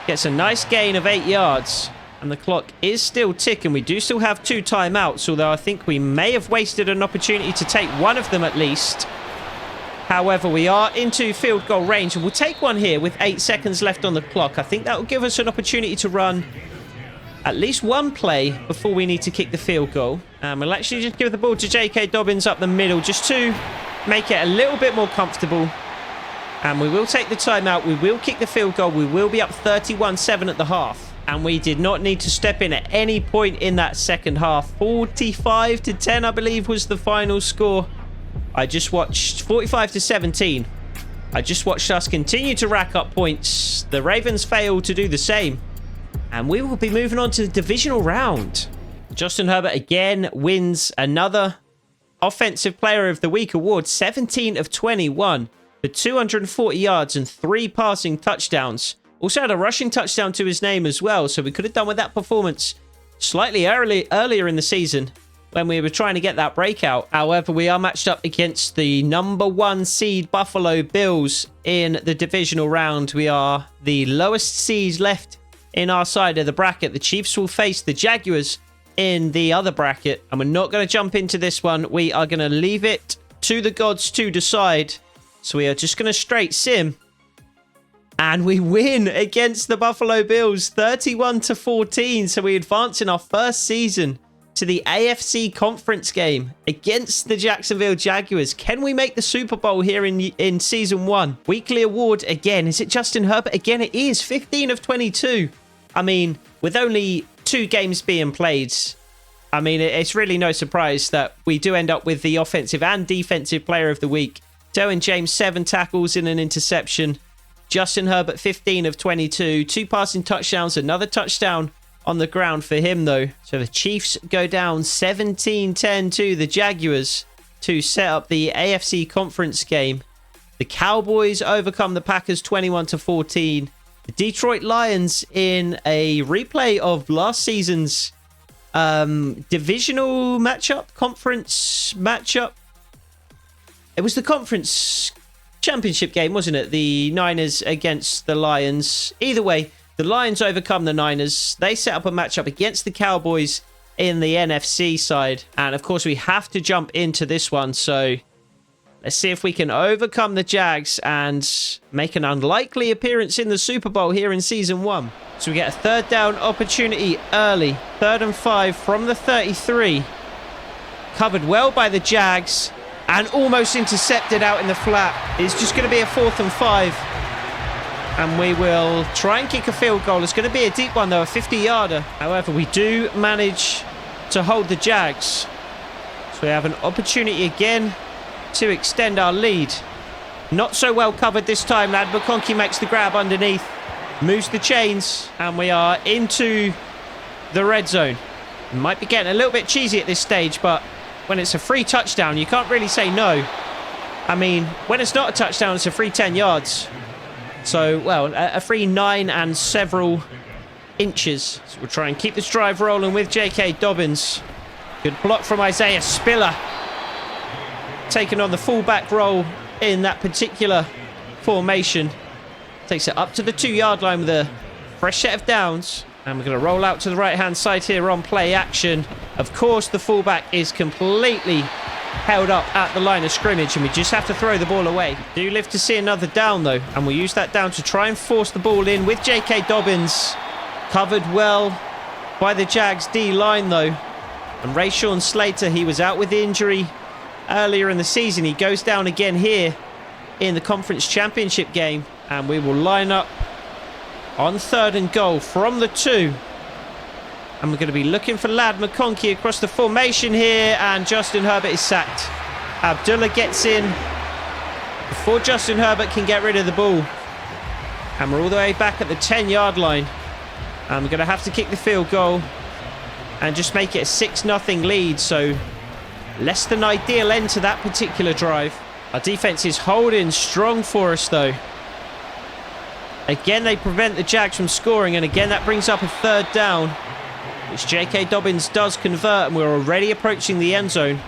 gets a nice gain of 8 yards. And the clock is still ticking. We do still have 2 timeouts, although I think we may have wasted an opportunity to take one of them at least. However, we are into field goal range, and we'll take one here with 8 seconds left on the clock. I think that will give us an opportunity to run at least one play before we need to kick the field goal. And we'll actually just give the ball to J.K. Dobbins up the middle just to make it a little bit more comfortable. And we will take the timeout. We will kick the field goal. We will be up 31-7 at the half. And we did not need to step in at any point in that second half. 45-10, I believe, was the final score. I just watched 45-17. I just watched us continue to rack up points. The Ravens failed to do the same. And we will be moving on to the divisional round. Justin Herbert again wins another Offensive Player of the Week award. 17 of 21 for 240 yards and 3 passing touchdowns. Also had a rushing touchdown to his name as well, so we could have done with that performance slightly earlier in the season when we were trying to get that breakout. However, we are matched up against the #1 seed Buffalo Bills in the divisional round. We are the lowest seed left in our side of the bracket. The Chiefs will face the Jaguars in the other bracket, and we're not going to jump into this one. We are going to leave it to the gods to decide. So we are just going to straight sim. And we win against the Buffalo Bills 31-14. So we advance in our first season to the AFC conference game against the Jacksonville Jaguars. Can we make the Super Bowl here in season 1? Weekly award again. Is it Justin Herbert? Again, it is 15 of 22. I mean, with only 2 games being played, I mean, it's really no surprise that we do end up with the offensive and defensive player of the week. Derwin James, 7 tackles and an interception. Justin Herbert, 15 of 22. 2 passing touchdowns, another touchdown on the ground for him, though. So the Chiefs go down 17-10 to the Jaguars to set up the AFC conference game. The Cowboys overcome the Packers 21-14. The Detroit Lions, in a replay of last season's divisional matchup, conference matchup. It was the conference championship game, wasn't it? The Niners against the Lions. Either way, the Lions overcome the Niners. They set up a matchup against the Cowboys in the NFC side. And of course, we have to jump into this one. So let's see if we can overcome the Jags and make an unlikely appearance in the Super Bowl here in season 1. So we get a 3rd down opportunity early. 3rd and 5 from the 33. Covered well by the Jags. And almost intercepted out in the flat. It's just going to be a 4th and 5. And we will try and kick a field goal. It's going to be a deep one, though, a 50-yarder. However, we do manage to hold the Jags. So we have an opportunity again to extend our lead. Not so well covered this time. Lad McConkey makes the grab underneath. Moves the chains. And we are into the red zone. Might be getting a little bit cheesy at this stage, but when it's a free touchdown, you can't really say no. I mean, when it's not a touchdown, it's a free 10 yards. So, well, a free 9 and several inches. So we'll try and keep this drive rolling with J.K. Dobbins. Good block from Isaiah Spiller. Taking on the fullback role in that particular formation. Takes it up to the 2-yard line with a fresh set of downs. And we're going to roll out to the right-hand side here on play action. Of course, the fullback is completely held up at the line of scrimmage, and we just have to throw the ball away. Do live to see another down, though, and we'll use that down to try and force the ball in with J.K. Dobbins. Covered well by the Jags D-line, though. And Rashawn Slater, he was out with injury earlier in the season. He goes down again here in the conference championship game, and we will line up on 3rd and goal from the 2. And we're going to be looking for Lad McConkey across the formation here. And Justin Herbert is sacked. Abdullah gets in before Justin Herbert can get rid of the ball. And we're all the way back at the 10-yard line. And we're going to have to kick the field goal and just make it a 6-0 lead. So less than ideal end to that particular drive. Our defense is holding strong for us, though. Again, they prevent the Jags from scoring. And again, that brings up a 3rd down, which J.K. Dobbins does convert, and we're already approaching the end zone.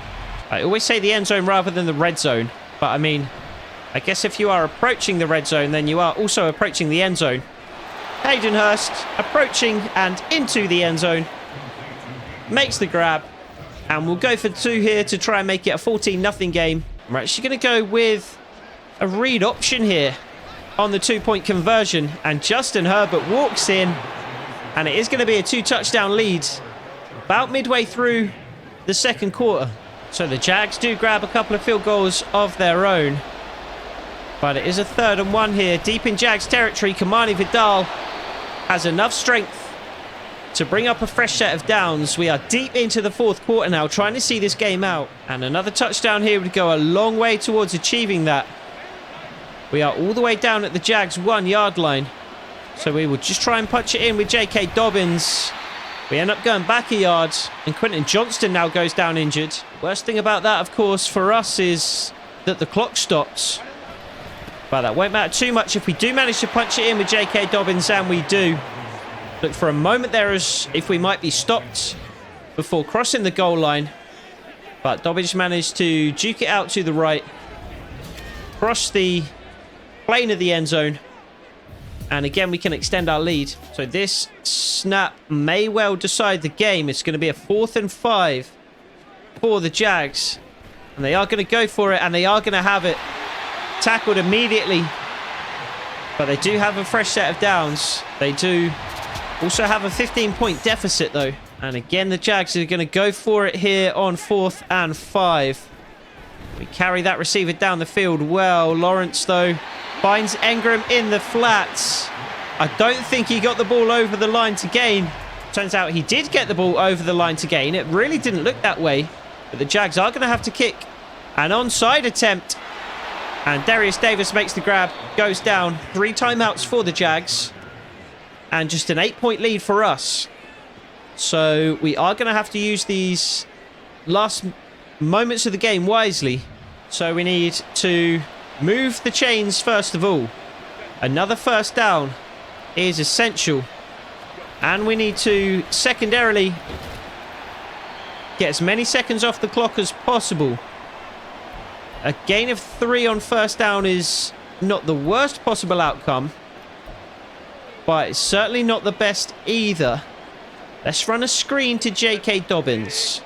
I always say the end zone rather than the red zone, but I mean, I guess if you are approaching the red zone, then you are also approaching the end zone. Hayden Hurst approaching and into the end zone. Makes the grab, and we'll go for 2 here to try and make it a 14-0 game. We're actually going to go with a read option here on the 2-point conversion, and Justin Herbert walks in. And it is going to be a 2-touchdown lead about midway through the 2nd quarter. So the Jags do grab a couple of field goals of their own. But it is a 3rd and 1 here. Deep in Jags territory, Kamani Vidal has enough strength to bring up a fresh set of downs. We are deep into the 4th quarter now, trying to see this game out. And another touchdown here would go a long way towards achieving that. We are all the way down at the Jags 1-yard line. So we will just try and punch it in with J.K. Dobbins. We end up going back a yard, and Quentin Johnston now goes down injured. Worst thing about that, of course, for us is that the clock stops. But that won't matter too much if we do manage to punch it in with J.K. Dobbins, and we do. Look for a moment there as if we might be stopped before crossing the goal line. But Dobbins managed to juke it out to the right, cross the plane of the end zone, and again we can extend our lead. So this snap may well decide the game. It's going to be a 4th and 5 for the Jags, and they are going to go for it, and they are going to have it tackled immediately. But they do have a fresh set of downs. They do also have a 15-point deficit though, and again the Jags are going to go for it here on 4th and 5. We carry that receiver down the field well. Lawrence though finds Engram in the flats. I don't think he got the ball over the line to gain. Turns out he did get the ball over the line to gain. It really didn't look that way, but the Jags are going to have to kick an onside attempt. And Darius Davis makes the grab, goes down. 3 timeouts for the Jags, and just an 8-point lead for us. So we are going to have to use these last moments of the game wisely. So we need to move the chains first of all. Another first down is essential. And we need to secondarily get as many seconds off the clock as possible. A gain of 3 on first down is not the worst possible outcome, but it's certainly not the best either. Let's run a screen to J.K. Dobbins.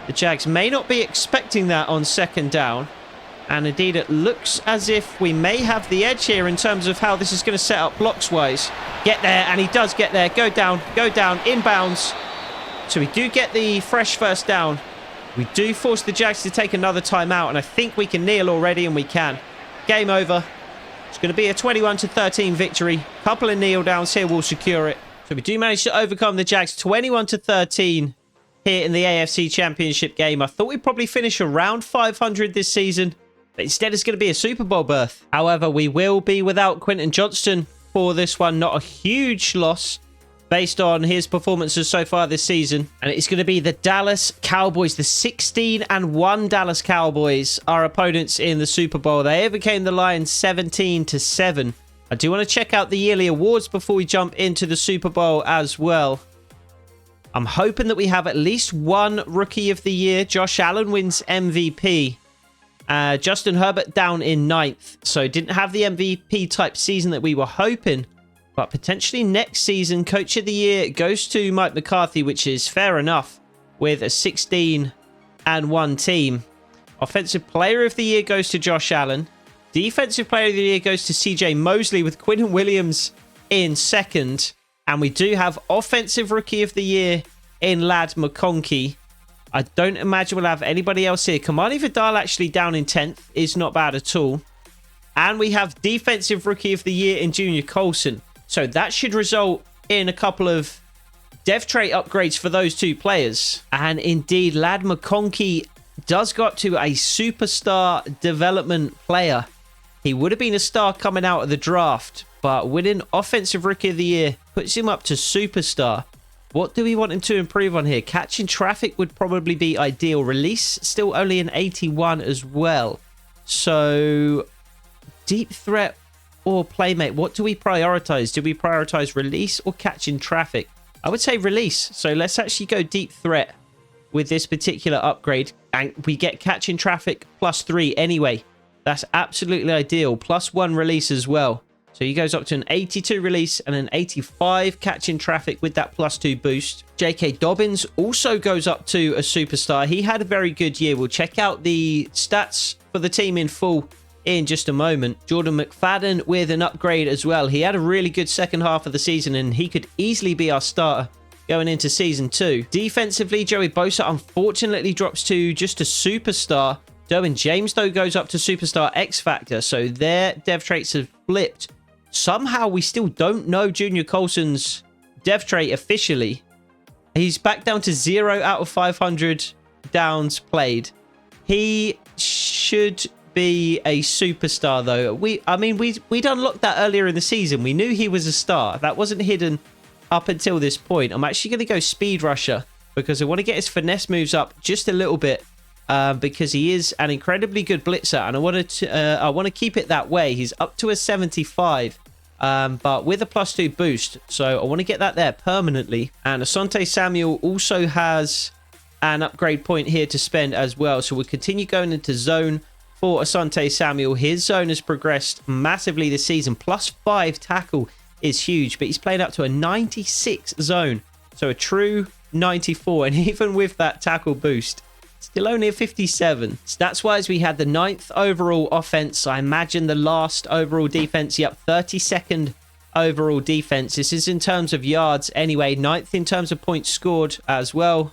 The Jags may not be expecting that on 2nd down, and indeed it looks as if we may have the edge here in terms of how this is going to set up blocks-wise. Get there, and he does get there. Go down, inbounds. So we do get the fresh first down. We do force the Jags to take another timeout, and I think we can kneel already, and we can. Game over. It's going to be a 21-13 victory. Couple of kneel downs here will secure it. So we do manage to overcome the Jags 21-13 here in the AFC Championship game. I thought we'd probably finish around 500 this season, but instead it's going to be a Super Bowl berth. However, we will be without Quentin Johnston for this one. Not a huge loss based on his performances so far this season. And it's going to be the Dallas Cowboys, the 16-1 Dallas Cowboys, our opponents in the Super Bowl. They overcame the Lions 17-7. I do want to check out the yearly awards before we jump into the Super Bowl as well. I'm hoping that we have at least one Rookie of the Year. Josh Allen wins MVP. Justin Herbert down in 9th. So didn't have the MVP type season that we were hoping. But potentially next season, Coach of the Year goes to Mike McCarthy, which is fair enough with a 16-1 team. Offensive Player of the Year goes to Josh Allen. Defensive Player of the Year goes to CJ Mosley with Quinnen Williams in 2nd. And we do have Offensive Rookie of the Year in Ladd McConkey. I don't imagine we'll have anybody else here. Kamani Vidal actually down in 10th is not bad at all. And we have Defensive Rookie of the Year in Junior Colson. So that should result in a couple of dev trait upgrades for those 2 players. And indeed, Ladd McConkey does go up to a superstar development player. He would have been a star coming out of the draft, but winning Offensive Rookie of the Year puts him up to superstar. What do we want him to improve on here? Catching traffic would probably be ideal. Release, still only an 81 as well. So, deep threat or playmate, what do we prioritize? Do we prioritize release or catching traffic? I would say release. So let's actually go deep threat with this particular upgrade. And we get catching traffic +3 anyway. That's absolutely ideal. +1 release as well. So he goes up to an 82 release and an 85 catching traffic with that +2 boost. J.K. Dobbins also goes up to a superstar. He had a very good year. We'll check out the stats for the team in full in just a moment. Jordan McFadden with an upgrade as well. He had a really good second half of the season, and he could easily be our starter going into season 2. Defensively, Joey Bosa unfortunately drops to just a superstar. Derwin James, though, goes up to superstar X Factor. So their dev traits have flipped. Somehow we still don't know Junior Colson's dev trait officially. He's back down to 0 out of 500 downs played. He should be a superstar, though. We'd unlocked that earlier in the season. We knew he was a star. That wasn't hidden up until this point. I'm actually going to go Speed Rusher because I want to get his finesse moves up just a little bit. because he is an incredibly good blitzer, and I want to keep it that way. He's up to a 75, but with a +2 boost, so I want to get that there permanently. And Asante Samuel also has an upgrade point here to spend as well, so we'll continue going into zone for Asante Samuel. His zone has progressed massively this season. +5 tackle is huge, but he's playing up to a 96 zone, so a true 94. And even with that tackle boost, still only a 57. Stats wise, we had the 9th overall offense. I imagine the last overall defense. Yep, 32nd overall defense. This is in terms of yards anyway. 9th in terms of points scored as well,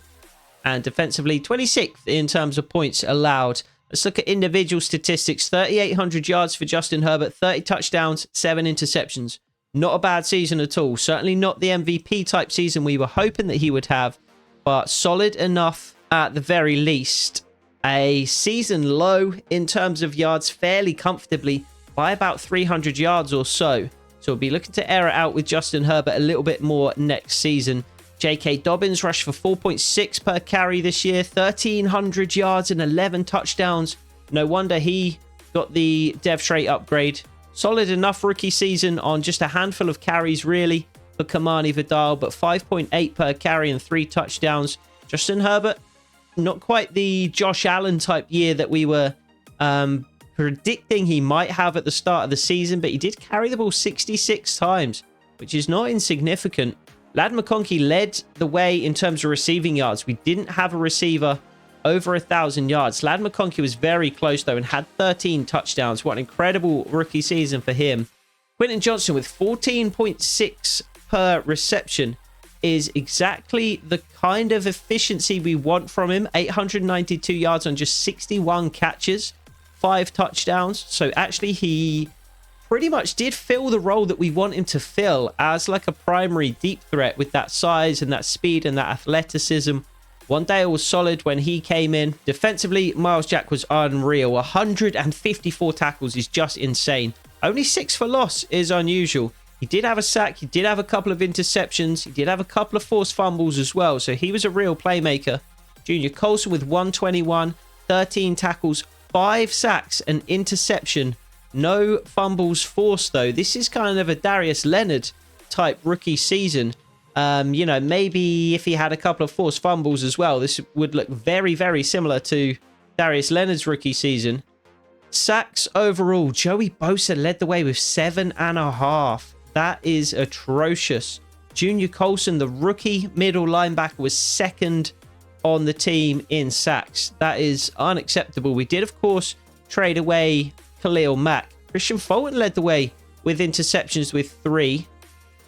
and defensively 26th in terms of points allowed. Let's look at individual statistics. 3,800 yards for Justin Herbert, 30 touchdowns, 7 interceptions. Not a bad season at all. Certainly not the MVP type season we were hoping that he would have, but solid enough at the very least. A season low in terms of yards, fairly comfortably by about 300 yards or so. So we'll be looking to air it out with Justin Herbert a little bit more next season. J.K. Dobbins rushed for 4.6 per carry this year, 1,300 yards and 11 touchdowns. No wonder he got the Dev Trait upgrade. Solid enough rookie season on just a handful of carries, really, for Kamani Vidal, but 5.8 per carry and 3 touchdowns. Justin Herbert, not quite the Josh Allen type year that we were predicting he might have at the start of the season, but he did carry the ball 66 times, which is not insignificant. Ladd McConkey led the way in terms of receiving yards. We didn't have a receiver over 1,000 yards. Ladd McConkey was very close, though, and had 13 touchdowns. What an incredible rookie season for him. Quentin Johnson with 14.6 per reception is exactly the kind of efficiency we want from him. 892 yards on just 61 catches, 5 touchdowns. So actually he pretty much did fill the role that we want him to fill as like a primary deep threat with that size and that speed and that athleticism. Wandale was solid when he came in. Defensively, Miles Jack was unreal. 154 tackles is just insane. Only 6 for loss is unusual. He did have a sack. He did have a couple of interceptions. He did have a couple of forced fumbles as well. So he was a real playmaker. Junior Colson with 121, 13 tackles, 5 sacks, an interception. No fumbles forced, though. This is kind of a Darius Leonard type rookie season. You know, maybe if he had a couple of forced fumbles as well, this would look very, very similar to Darius Leonard's rookie season. Sacks overall, Joey Bosa led the way with 7.5. That is atrocious. Junior Colson, the rookie middle linebacker, was 2nd on the team in sacks. That is unacceptable. We did, of course, trade away Khalil Mack. Christian Fulton led the way with interceptions with 3.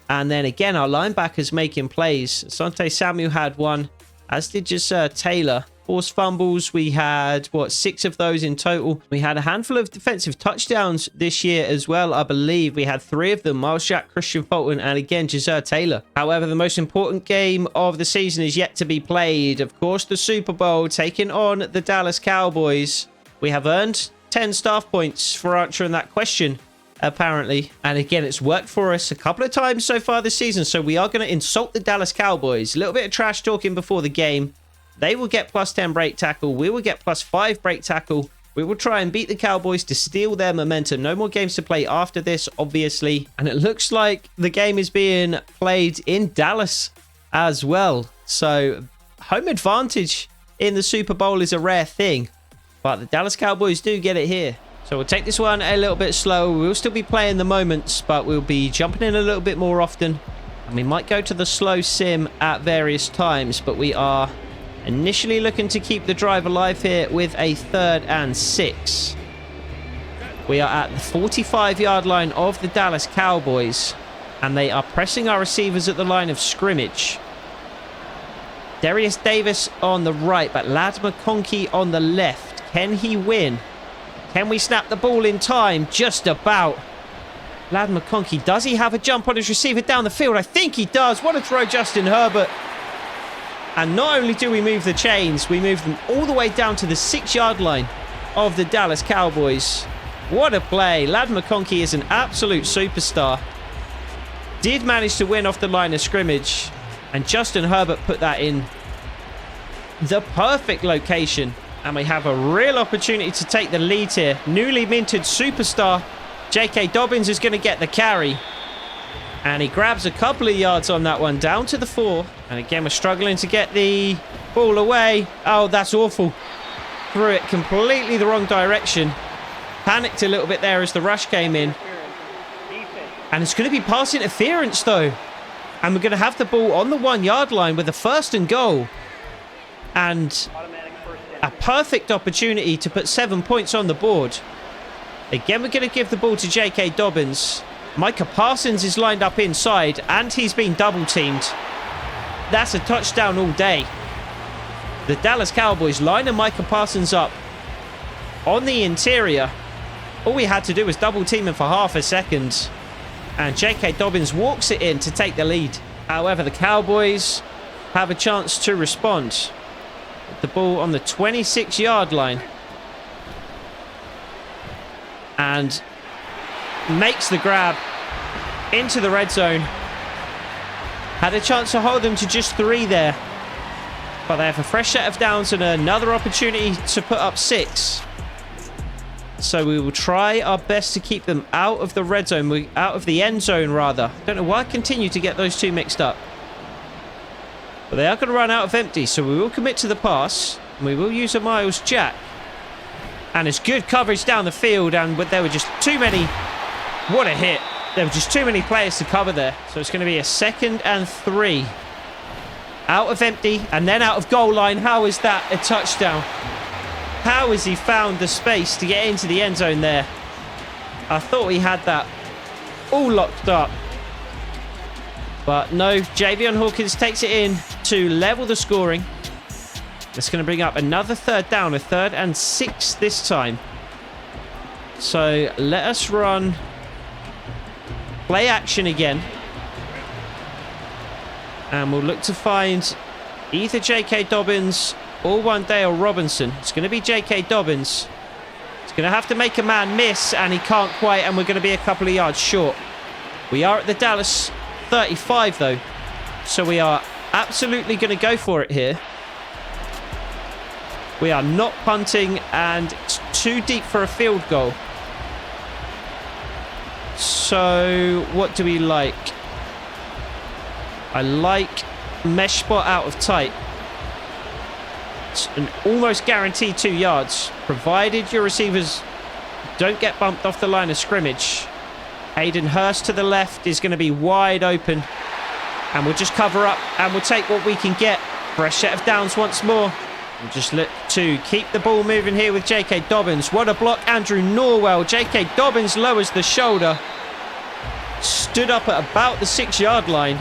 And then again, our linebackers making plays. Asante Samuel had 1, as did Jasir Taylor. Forced fumbles, we had, 6 of those in total. We had a handful of defensive touchdowns this year as well. I believe we had 3 of them. Miles Jack, Christian Fulton, and again, Jasir Taylor. However, the most important game of the season is yet to be played. Of course, the Super Bowl, taking on the Dallas Cowboys. We have earned 10 staff points for answering that question, apparently. And again, it's worked for us a couple of times so far this season. So we are going to insult the Dallas Cowboys. A little bit of trash talking before the game. They will get +10 break tackle. We will get +5 break tackle. We will try and beat the Cowboys to steal their momentum. No more games to play after this, obviously. And it looks like the game is being played in Dallas as well. So home advantage in the Super Bowl is a rare thing. But the Dallas Cowboys do get it here. So we'll take this one a little bit slower. We'll still be playing the moments, but we'll be jumping in a little bit more often. And we might go to the slow sim at various times, but we are initially looking to keep the drive alive here with a 3rd and 6. We are at the 45-yard line of the Dallas Cowboys, and they are pressing our receivers at the line of scrimmage. Darius Davis on the right, but Ladd McConkey on the left. Can he win? Can we snap the ball in time? Just about. Ladd McConkey, does he have a jump on his receiver down the field? I think he does. What a throw, Justin Herbert. And not only do we move the chains, we move them all the way down to the 6-yard line of the Dallas Cowboys. What a play. Ladd McConkey is an absolute superstar. Did manage to win off the line of scrimmage. And Justin Herbert put that in the perfect location And we have a real opportunity to take the lead here. Newly minted superstar J.K. Dobbins is going to get the carry. And he grabs a couple of yards on that one, down to the 4. And again, we're struggling to get the ball away. Oh, that's awful. Threw it completely the wrong direction. Panicked a little bit there as the rush came in. And it's going to be pass interference, though. And we're going to have the ball on the 1 yard line with a 1st and goal. And a perfect opportunity to put 7 points on the board. Again, we're going to give the ball to J.K. Dobbins. Micah Parsons is lined up inside, and he's been double-teamed. That's a touchdown all day. The Dallas Cowboys lining Micah Parsons up on the interior. All we had to do was double-team him for half a second. And J.K. Dobbins walks it in to take the lead. However, the Cowboys have a chance to respond. The ball on the 26-yard line. And makes the grab into the red zone. Had a chance to hold them to just 3 there. But they have a fresh set of downs and another opportunity to put up 6. So we will try our best to keep them out of the red zone. Out of the end zone, rather. Don't know why I continue to get those two mixed up. But they are going to run out of empty, so we will commit to the pass. And we will use a Miles Jack. And it's good coverage down the field, and there were just too many. What a hit. There were just too many players to cover there. So it's going to be a 2nd and 3. Out of empty, and then out of goal line. How is that a touchdown? How has he found the space to get into the end zone there? I thought we had that all locked up. But no, Javion Hawkins takes it in to level the scoring. That's going to bring up another 3rd down, a 3rd and 6 this time. So let us run play action again. And we'll look to find either J.K. Dobbins or Wandale Robinson. It's going to be J.K. Dobbins. He's going to have to make a man miss, and he can't quite, and we're going to be a couple of yards short. We are at the Dallas 35, though. So we are absolutely going to go for it here. We are not punting, and it's too deep for a field goal. So what do we like? I like mesh spot out of tight. It's an almost guaranteed 2 yards, provided your receivers don't get bumped off the line of scrimmage. Hayden Hurst to the left is going to be wide open. And we'll just cover up and we'll take what we can get. Fresh set of downs once more. We'll just look to keep the ball moving here with J.K. Dobbins. What a block, Andrew Norwell. J.K. Dobbins lowers the shoulder. Stood up at about the 6-yard line.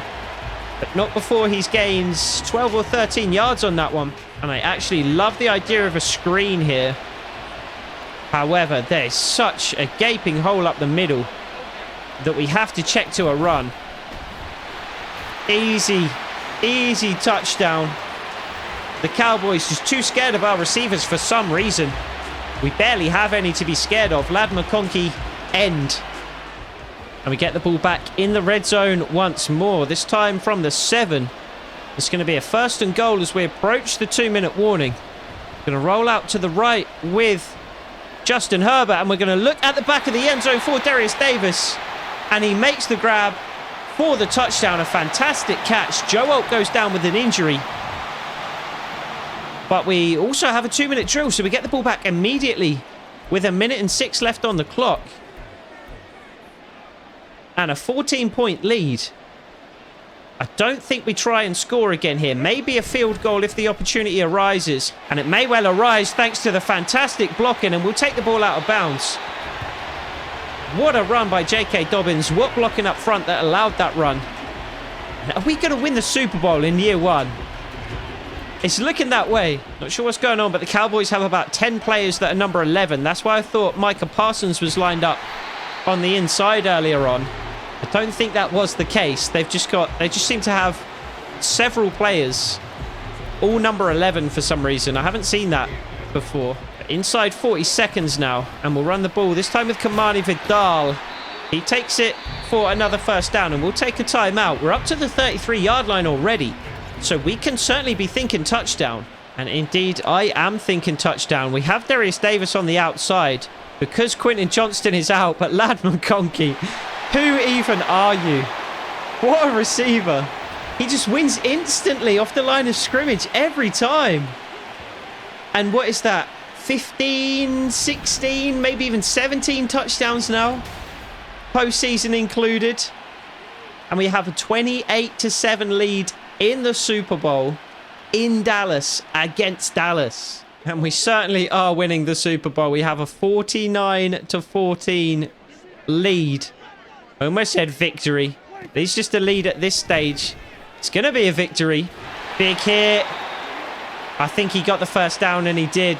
But not before he's gained 12 or 13 yards on that one. And I actually love the idea of a screen here. However, there's such a gaping hole up the middle that we have to check to a run. Easy, easy touchdown. The Cowboys just too scared of our receivers for some reason. We barely have any to be scared of. Lad McConkey, end. And we get the ball back in the red zone once more. This time from the 7. It's going to be a 1st and goal as we approach the 2-minute warning. Going to roll out to the right with Justin Herbert. And we're going to look at the back of the end zone for Darius Davis. And he makes the grab for the touchdown. A fantastic catch. Joe Alt goes down with an injury. But we also have a 2-minute drill. So we get the ball back immediately with 1:06 left on the clock. And a 14-point lead. I don't think we try and score again here. Maybe a field goal if the opportunity arises. And it may well arise thanks to the fantastic blocking. And we'll take the ball out of bounds. What a run by J.K. Dobbins. What blocking up front that allowed that run. Are we going to win the Super Bowl in year 1? It's looking that way. Not sure what's going on, but the Cowboys have about 10 players that are number 11. That's why I thought Micah Parsons was lined up on the inside earlier on. I don't think that was the case. They just seem to have several players, all number 11 for some reason. I haven't seen that before. Inside 40 seconds now, and we'll run the ball, this time with Kamani Vidal. He takes it for another 1st down, and we'll take a timeout. We're up to the 33-yard line already, so we can certainly be thinking touchdown. And indeed, I am thinking touchdown. We have Darius Davis on the outside because Quentin Johnston is out. But Lad McConkey, who even are you? What a receiver. He just wins instantly off the line of scrimmage every time. And what is that? 15, 16, maybe even 17 touchdowns now. Postseason included. And we have a 28-7 lead in the Super Bowl in Dallas against Dallas. And we certainly are winning the Super Bowl. We have a 49-14 lead. I almost said victory. It's just a lead at this stage. It's going to be a victory. Big hit. I think he got the first down, and he did.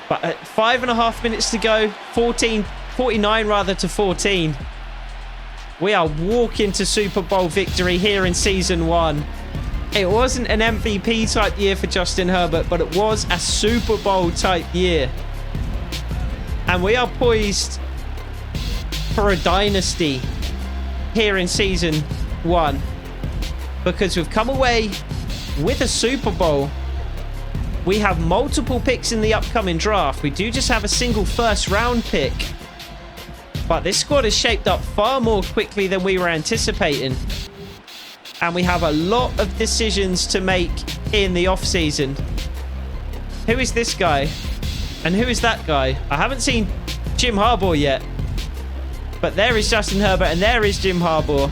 But at 5.5 minutes to go, 49 rather to 14. We are walking to Super Bowl victory here in Season 1. It wasn't an MVP type year for Justin Herbert, but it was a Super Bowl type year. And we are poised for a dynasty here in Season 1. Because we've come away with a Super Bowl. We have multiple picks in the upcoming draft. We do just have a single first round pick. But this squad is shaped up far more quickly than we were anticipating. And we have a lot of decisions to make in the offseason. Who is this guy? And who is that guy? I haven't seen Jim Harbaugh yet. But there is Justin Herbert and there is Jim Harbaugh.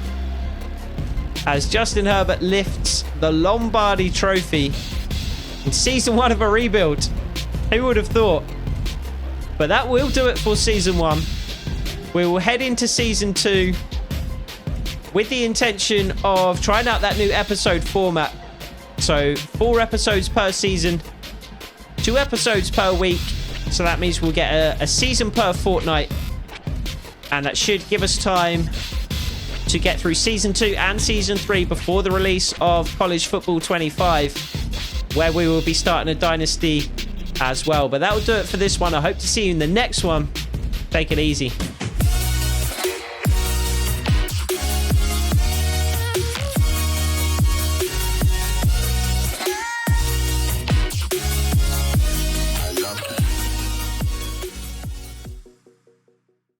As Justin Herbert lifts the Lombardi Trophy in Season 1 of a rebuild. Who would have thought? But that will do it for Season 1. We will head into Season 2 with the intention of trying out that new episode format. So 4 episodes per season, 2 episodes per week. So that means we'll get a season per fortnight. And that should give us time to get through Season 2 and Season 3 before the release of College Football 25, where we will be starting a dynasty as well. But that will do it for this one. I hope to see you in the next one. Take it easy.